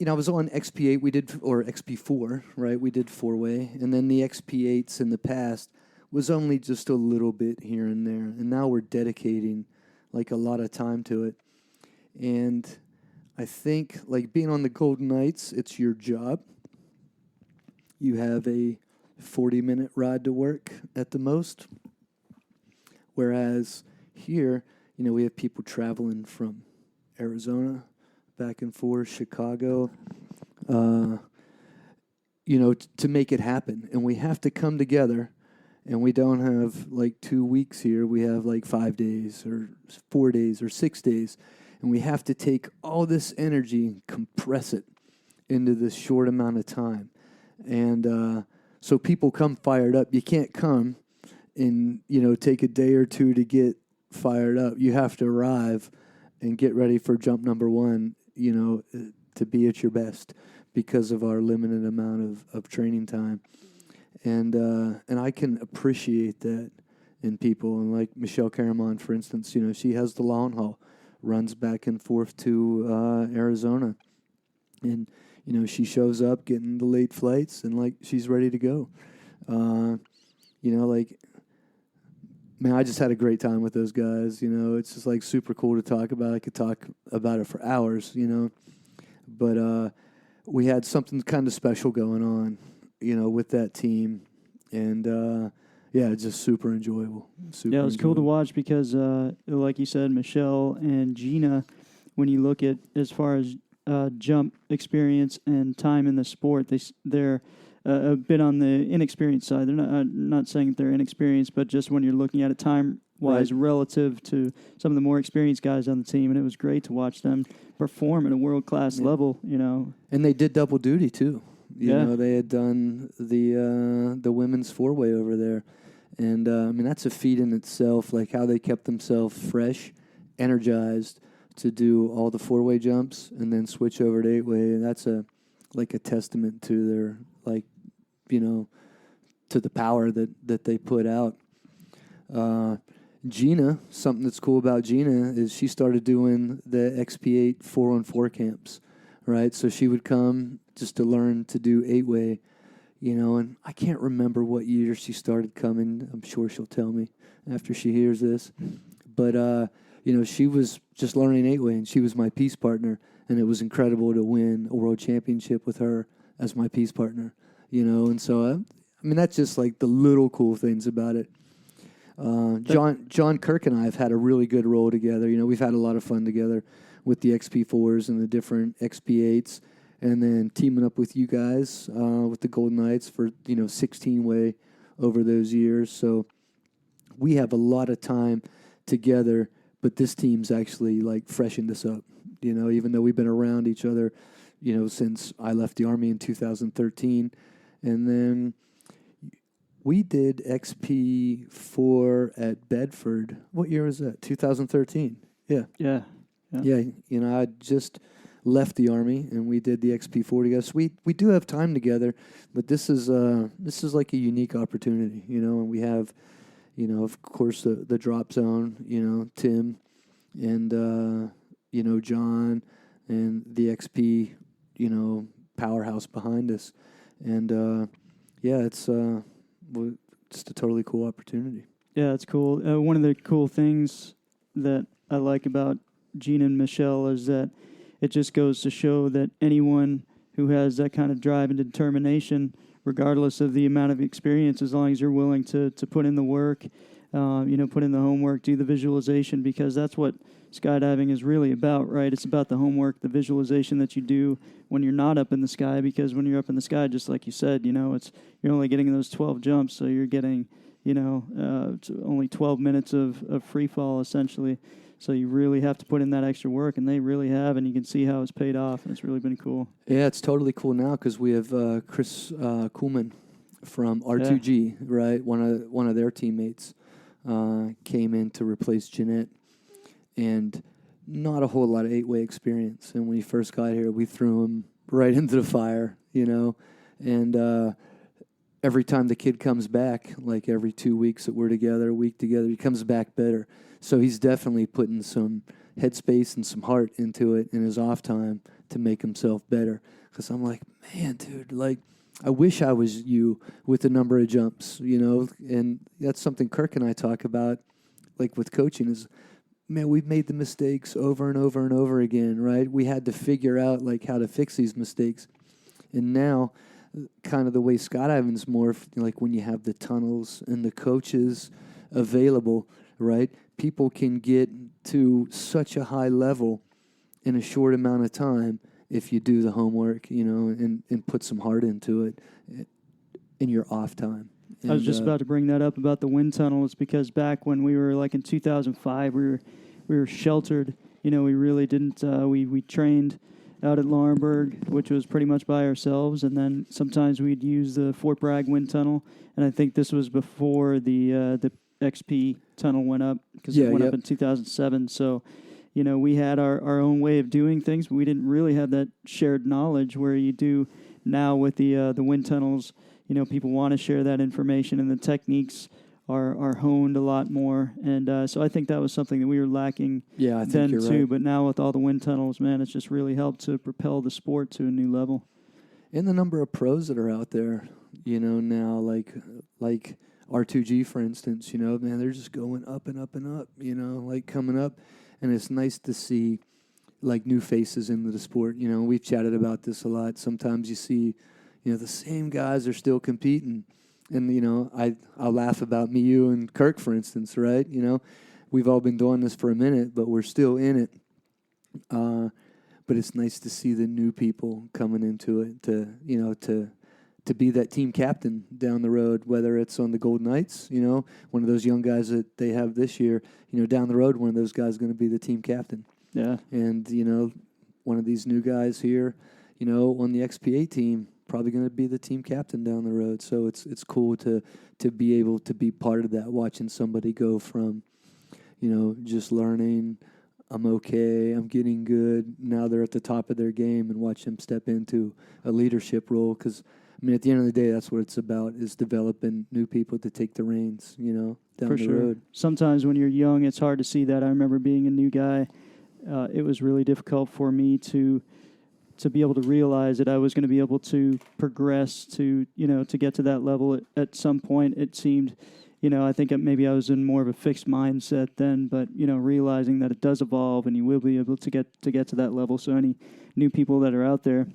I was on XP8, or XP4, right? We did 4-way, and then the XP8s in the past was only just a little bit here and there, and now we're dedicating like a lot of time to it. And I think like being on the Golden Knights, it's your job. You have a 40-minute ride to work at the most. Whereas here, we have people traveling from Arizona back and forth, Chicago, to make it happen. And we have to come together. And we don't have like 2 weeks here. We have like 5 days or 4 days or 6 days. And we have to take all this energy and compress it into this short amount of time. And so people come fired up. You can't come and, take a day or two to get fired up. You have to arrive and get ready for jump number one, to be at your best because of our limited amount of training time. And I can appreciate that in people. And like Michelle Caramon, for instance, she has the long haul, runs back and forth to Arizona. And, she shows up getting the late flights and, like, she's ready to go. I just had a great time with those guys. It's just, like, super cool to talk about. I could talk about it for hours, But we had something kind of special going on, with that team. And, it's just super enjoyable. It was cool to watch because, like you said, Michelle and Gina, when you look at as far as jump experience and time in the sport, they're a bit on the inexperienced side. They're not saying that they're inexperienced, but just when you're looking at a time wise relative to some of the more experienced guys on the team, and it was great to watch them perform at a world-class level, And they did double duty, too. You know, they had done the women's four-way over there. And, that's a feat in itself, like how they kept themselves fresh, energized to do all the four-way jumps and then switch over to eight-way. And that's a testament to their, to the power that they put out. Gina, something that's cool about Gina is she started doing the XP8 4-on-4 camps, right? So she would come just to learn to do eight-way, and I can't remember what year she started coming. I'm sure she'll tell me after she hears this. But, she was just learning eight-way, and she was my piece partner, and it was incredible to win a world championship with her as my piece partner, and so, that's just like the little cool things about it. John Kirk and I have had a really good roll together. We've had a lot of fun together with the XP4s and the different XP8s, and then teaming up with you guys with the Golden Knights for 16-way over those years. So we have a lot of time together, but this team's actually freshened us up. Even though we've been around each other, since I left the Army in 2013, and then we did XP4 at Bedford. What year was that? 2013. Yeah. Yeah. I just left the Army, and we did the XP4 together. So we do have time together, but this is like a unique opportunity, and we have, of course, the drop zone, Tim, and, John, and the XP, powerhouse behind us. And, it's just a totally cool opportunity. Yeah, it's cool. One of the cool things that I like about Gina and Michelle is that it just goes to show that anyone who has that kind of drive and determination, regardless of the amount of experience, as long as you're willing to put in the work, put in the homework, do the visualization, because that's what skydiving is really about, right? It's about the homework, the visualization that you do when you're not up in the sky, because when you're up in the sky, just like you said, you're only getting those 12 jumps, so you're getting, only 12 minutes of free fall, essentially. So you really have to put in that extra work, and they really have, and you can see how it's paid off, and it's really been cool. Yeah, it's totally cool now because we have Chris Kuhlman from R2G, right? One of their teammates came in to replace Jeanette, and not a whole lot of eight-way experience. And when he first got here, we threw him right into the fire, and every time the kid comes back, like every 2 weeks that we're together, a week together, he comes back better. So he's definitely putting some headspace and some heart into it in his off time to make himself better. Because I'm like, man, dude, I wish I was you with the number of jumps, and that's something Kirk and I talk about, with coaching is, man, we've made the mistakes over and over and over again, right? We had to figure out, how to fix these mistakes. And now, kind of the way skydiving's morphed, when you have the tunnels and the coaches available, right? People can get to such a high level in a short amount of time if you do the homework, and put some heart into it in your off time. And I was just about to bring that up about the wind tunnels, because back when we were in 2005, we were sheltered. We really didn't. We trained out at Laurinburg, which was pretty much by ourselves, and then sometimes we'd use the Fort Bragg wind tunnel. And I think this was before the XP tunnel went up, because it went up in 2007. So, we had our own way of doing things, but we didn't really have that shared knowledge where you do now with the wind tunnels. People want to share that information, and the techniques are honed a lot more. And so I think that was something that we were lacking then too. Right. But now with all the wind tunnels, man, it's just really helped to propel the sport to a new level. And the number of pros that are out there, now, like R2G, for instance, man, they're just going up and up and up, coming up. And it's nice to see, new faces into the sport. We've chatted about this a lot. Sometimes you see, the same guys are still competing. And, I'll laugh about me, you, and Kirk, for instance, right? We've all been doing this for a minute, but we're still in it. But it's nice to see the new people coming into it to to be that team captain down the road, whether it's on the Golden Knights, one of those young guys that they have this year, down the road, one of those guys is going to be the team captain. Yeah. And, one of these new guys here, on the XP8 team, probably going to be the team captain down the road. So it's cool to be able to be part of that, watching somebody go from, just learning, I'm okay, I'm getting good. Now they're at the top of their game, and watch them step into a leadership role. Because, at the end of the day, that's what it's about, is developing new people to take the reins, down For the sure. road. Sometimes when you're young, it's hard to see that. I remember being a new guy. It was really difficult for me to be able to realize that I was going to be able to progress to get to that level at some point. It seemed, I think maybe I was in more of a fixed mindset then, but, realizing that it does evolve and you will be able to get to that level. So any new people that are out there,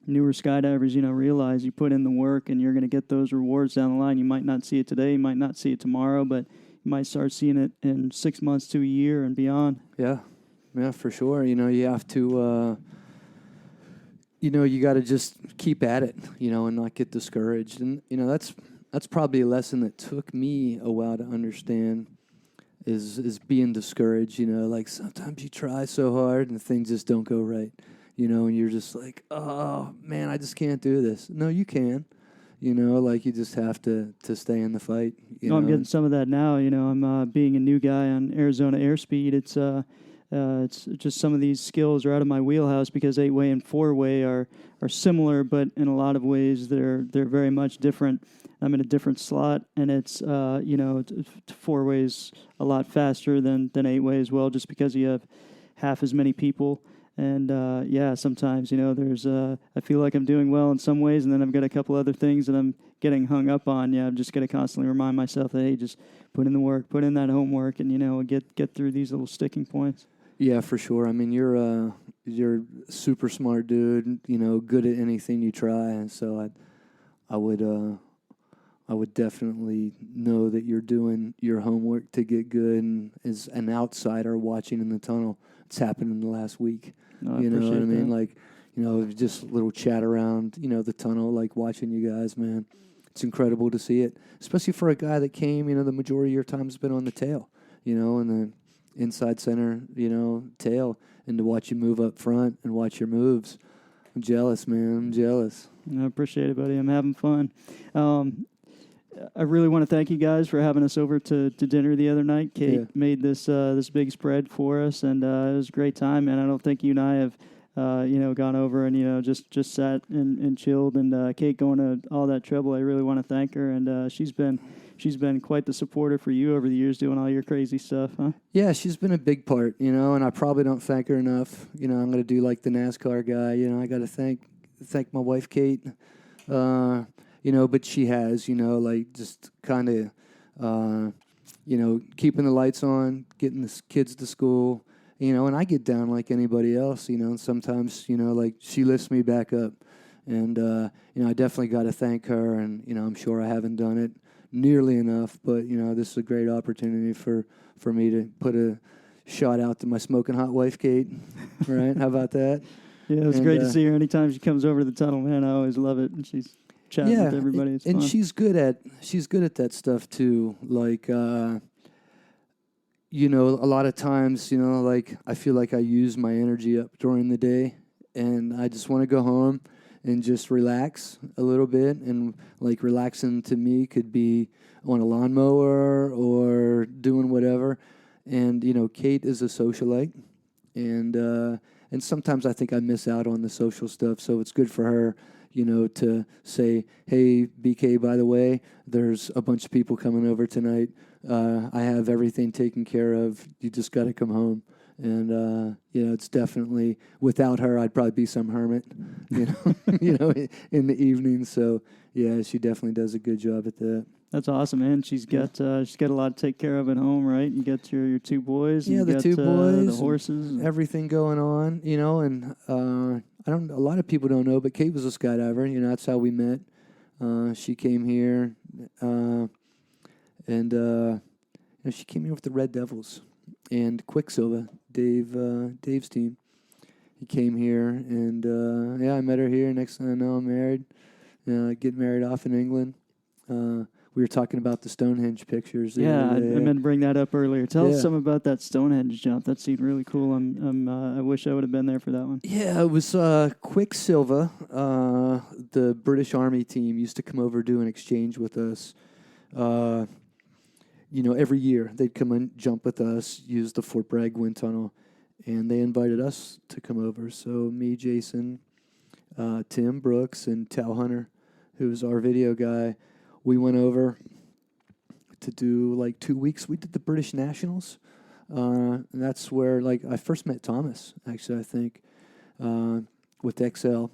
newer skydivers, realize you put in the work and you're going to get those rewards down the line. You might not see it today, you might not see it tomorrow, but you might start seeing it in 6 months to a year and beyond. Yeah. Yeah, for sure. You have to, you got to just keep at it, and not get discouraged. And, that's probably a lesson that took me a while to understand is being discouraged. Like sometimes you try so hard and things just don't go right, and you're just like, oh, man, I just can't do this. No, you can. Like you just have to stay in the fight. I'm getting some of that now. I'm being a new guy on Arizona airspeed. It's just some of these skills are out of my wheelhouse because 8-way and 4-way are similar, but in a lot of ways they're very much different. I'm in a different slot, and it's 4-way's a lot faster than 8-way as well, just because you have half as many people. And sometimes there's I feel like I'm doing well in some ways, and then I've got a couple other things that I'm getting hung up on. Yeah, I'm just gonna constantly remind myself that, hey, just put in the work, put in that homework, and get through these little sticking points. Yeah, for sure. You're a super smart dude. Good at anything you try, and so I would definitely know that you're doing your homework to get good. And as an outsider watching in the tunnel, it's happened in the last week. No, I you know what I appreciate mean? that. Like, just a little chat around, the tunnel, like watching you guys, man. It's incredible to see it, especially for a guy that came, the majority of your time's been on the tail, and the inside center, tail, and to watch you move up front and watch your moves. I'm jealous, man. I'm jealous. I appreciate it, buddy. I'm having fun. I really want to thank you guys for having us over to dinner the other night. Kate made this big spread for us, and it was a great time. And I don't think you and I have, gone over and just sat and chilled. And Kate going to all that trouble, I really want to thank her. And she's been quite the supporter for you over the years, doing all your crazy stuff, huh? Yeah, she's been a big part, and I probably don't thank her enough. I'm going to do like the NASCAR guy. I got to thank my wife, Kate. But she has, like just kind of, keeping the lights on, getting the kids to school, and I get down like anybody else, and sometimes, like she lifts me back up. And, I definitely got to thank her, and, I'm sure I haven't done it nearly enough, but, this is a great opportunity for me to put a shout out to my smoking hot wife, Kate, right? How about that? Yeah, it was great to see her. Anytime she comes over to the tunnle, man, I always love it. And she's chatting with everybody. It's and fun. she's good at that stuff too. Like, a lot of times, like I feel like I use my energy up during the day, and I just want to go home and just relax a little bit. And like relaxing to me could be on a lawnmower or doing whatever. And Kate is a socialite, and sometimes I think I miss out on the social stuff. So it's good for her, to say, hey, BK, by the way, there's a bunch of people coming over tonight. I have everything taken care of. You just got to come home. And, it's definitely, without her, I'd probably be some hermit, in the evening. So, yeah, she definitely does a good job at that. That's awesome, man. She's got a lot to take care of at home, right? You got your two boys. Yeah, and the two boys, the horses, everything going on, and a lot of people don't know, but Kate was a skydiver. That's how we met. She came here, and she came here with the Red Devils and Quicksilver, Dave's team. He came here, and I met her here. Next thing I know, I'm married, Get married off in England. We were talking about the Stonehenge pictures. Yeah, I meant to bring that up earlier. Tell us Yeah. some about that Stonehenge jump. That seemed really cool. I wish I would have been there for that one. Yeah, it was Quicksilver. The British Army team used to come over, do an exchange with us. Every year they'd come and jump with us, use the Fort Bragg wind tunnel, and they invited us to come over. So me, Jason, Tim Brooks, and Tal Hunter, who was our video guy, we went over to do like 2 weeks. We did the British Nationals. And that's where I first met Thomas, actually, I think, with XL.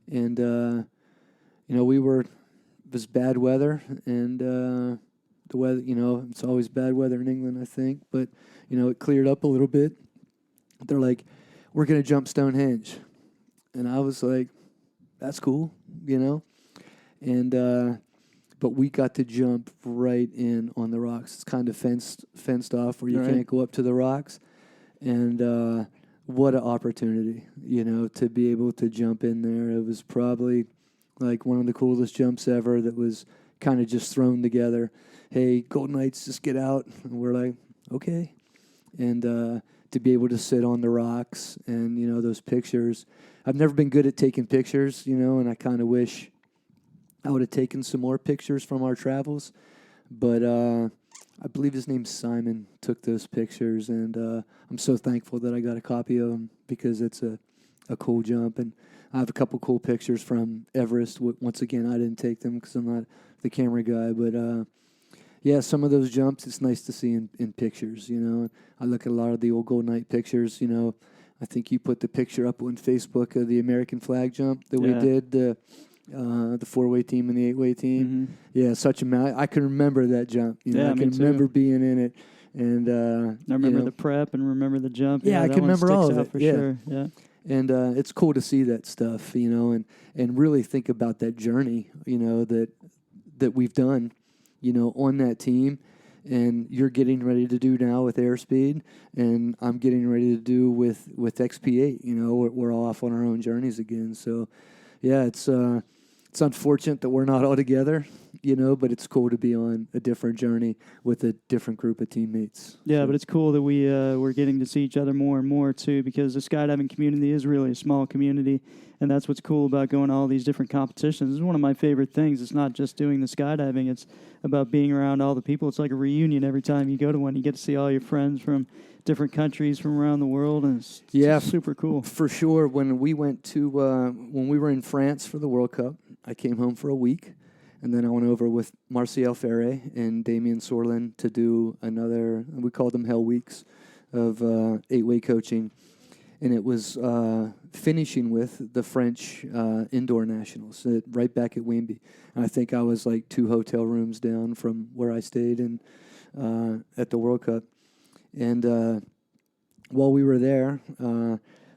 And, it was bad weather, and the weather, it's always bad weather in England, I think. But, it cleared up a little bit. They're like, we're going to jump Stonehenge. And I was like, that's cool, And, but we got to jump right in on the rocks. It's kind of fenced off where you can't go up to the rocks. And what an opportunity, to be able to jump in there. It was probably like one of the coolest jumps ever that was kind of just thrown together. Hey, Golden Knights, just get out. And we're like, okay. And to be able to sit on the rocks and, those pictures. I've never been good at taking pictures, and I kind of wish I would have taken some more pictures from our travels, but I believe his name's Simon, took those pictures, and I'm so thankful that I got a copy of them because it's a cool jump, and I have a couple cool pictures from Everest. Once again, I didn't take them because I'm not the camera guy, but some of those jumps, it's nice to see in pictures, I look at a lot of the old Golden Knight pictures, I think you put the picture up on Facebook of the American flag jump that we did, the 4-way team and the 8-way team. Mm-hmm. Yeah, I can remember that jump. I can remember being in it. And I remember the prep and remember the jump. Yeah, I can remember all of it. For sure. Yeah. And it's cool to see that stuff, and really think about that journey, that we've done, on that team. And you're getting ready to do now with airspeed, and I'm getting ready to do with XP8. We're all off on our own journeys again. So, yeah, it's unfortunate that we're not all together, but it's cool to be on a different journey with a different group of teammates. Yeah, but it's cool that we're getting to see each other more and more, too, because the skydiving community is really a small community, and that's what's cool about going to all these different competitions. It's one of my favorite things. It's not just doing the skydiving. It's about being around all the people. It's like a reunion every time you go to one. You get to see all your friends from different countries from around the world, and it's super cool. For sure. When we went to when we were in France for the World Cup, I came home for a week, and then I went over with Martial Ferre and Damien Sorlin to do another, we called them Hell Weeks, of 8-way coaching. And it was finishing with the French Indoor Nationals right back at Wembley. And I think I was like 2 hotel rooms down from where I stayed at the World Cup. And while we were there,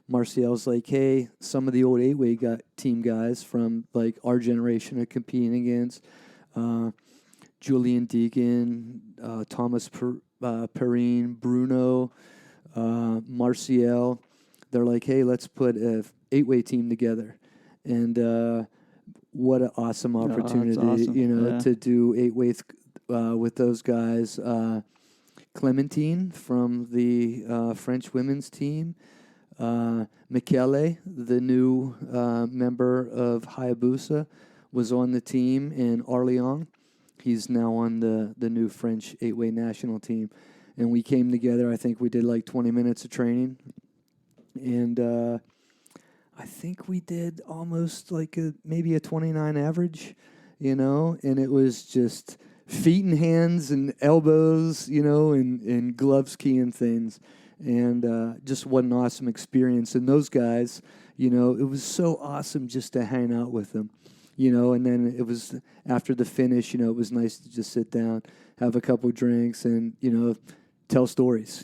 Martial's like, hey, some of the old 8-way team guys from like our generation are competing against Julian Deegan, Thomas Perrine, Bruno, Martial. They're like, hey, let's put a 8-way team together. And what an awesome opportunity, awesome. to do 8-way with those guys. Clementine from the French women's team. Michele, the new member of Hayabusa, was on the team. And Arleon, he's now on the new French 8-way national team. And we came together. I think we did like 20 minutes of training. And I think we did almost like maybe a 29 average, and it was just feet and hands and elbows, and gloves keying things. And just what an awesome experience. And those guys, it was so awesome just to hang out with them, and then it was after the finish, it was nice to just sit down, have a couple drinks, and, tell stories,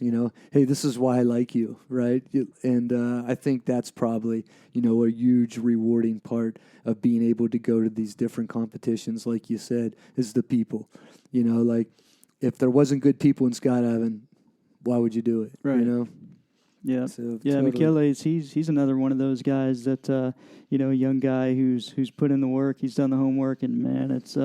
hey, this is why I like you, right? And I think that's probably, a huge rewarding part of being able to go to these different competitions, like you said, is the people. Like if there wasn't good people in skydiving, why would you do it? Right. Yeah, So yeah. totally. Michele's he's another one of those guys that a young guy who's put in the work. He's done the homework, and man, it's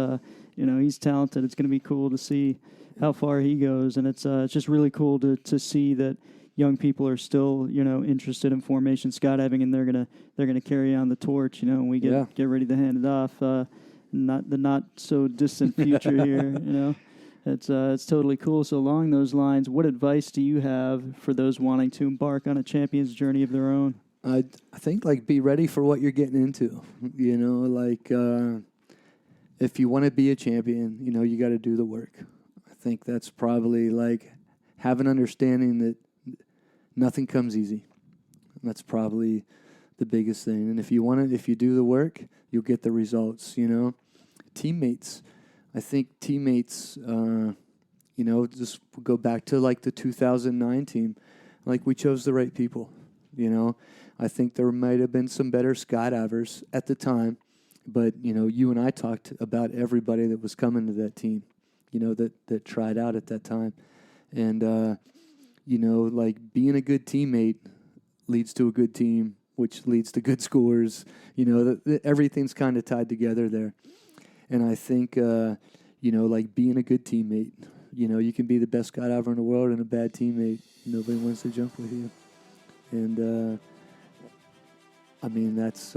he's talented. It's going to be cool to see how far he goes, and it's just really cool to see that young people are still interested in formation skydiving, and they're gonna carry on the torch. When we get ready to hand it off, not so distant future here. It's totally cool. So along those lines, what advice do you have for those wanting to embark on a champion's journey of their own? I think be ready for what you're getting into. If you want to be a champion, you got to do the work. I think that's probably have an understanding that nothing comes easy. That's probably the biggest thing. And if you do the work, you'll get the results. Teammates. I think teammates, just go back to the 2009 team. We chose the right people, I think there might have been some better skydivers at the time, but, you and I talked about everybody that was coming to that team, that tried out at that time. And, being a good teammate leads to a good team, which leads to good scores. Everything's kind of tied together there. And I think, being a good teammate, you can be the best skydiver in the world and a bad teammate. Nobody wants to jump with you. And, that's,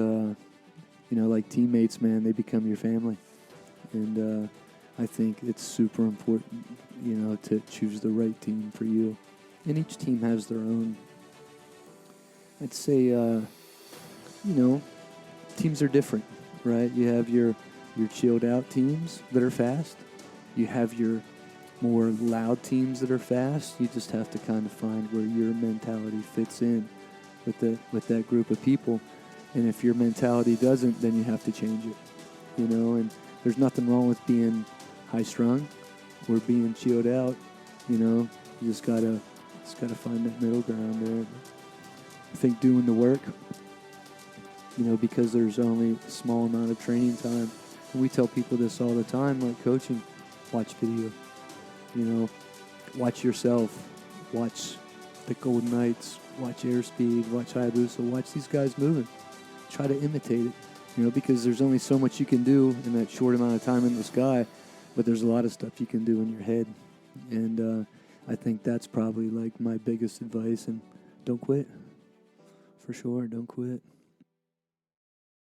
teammates, man, they become your family. And I think it's super important, to choose the right team for you. And each team has their own, I'd say, teams are different, right? You have your chilled out teams that are fast. You have your more loud teams that are fast. You just have to kind of find where your mentality fits in with that group of people. And if your mentality doesn't, then you have to change it. And there's nothing wrong with being high strung or being chilled out. You just gotta find that middle ground there. I think doing the work, because there's only a small amount of training time. And we tell people this all the time, coaching, watch video, watch yourself, watch the Golden Knights, watch Airspeed, watch Hayabusa, watch these guys moving. Try to imitate it, because there's only so much you can do in that short amount of time in the sky, but there's a lot of stuff you can do in your head. And I think that's probably my biggest advice, and don't quit. For sure, don't quit.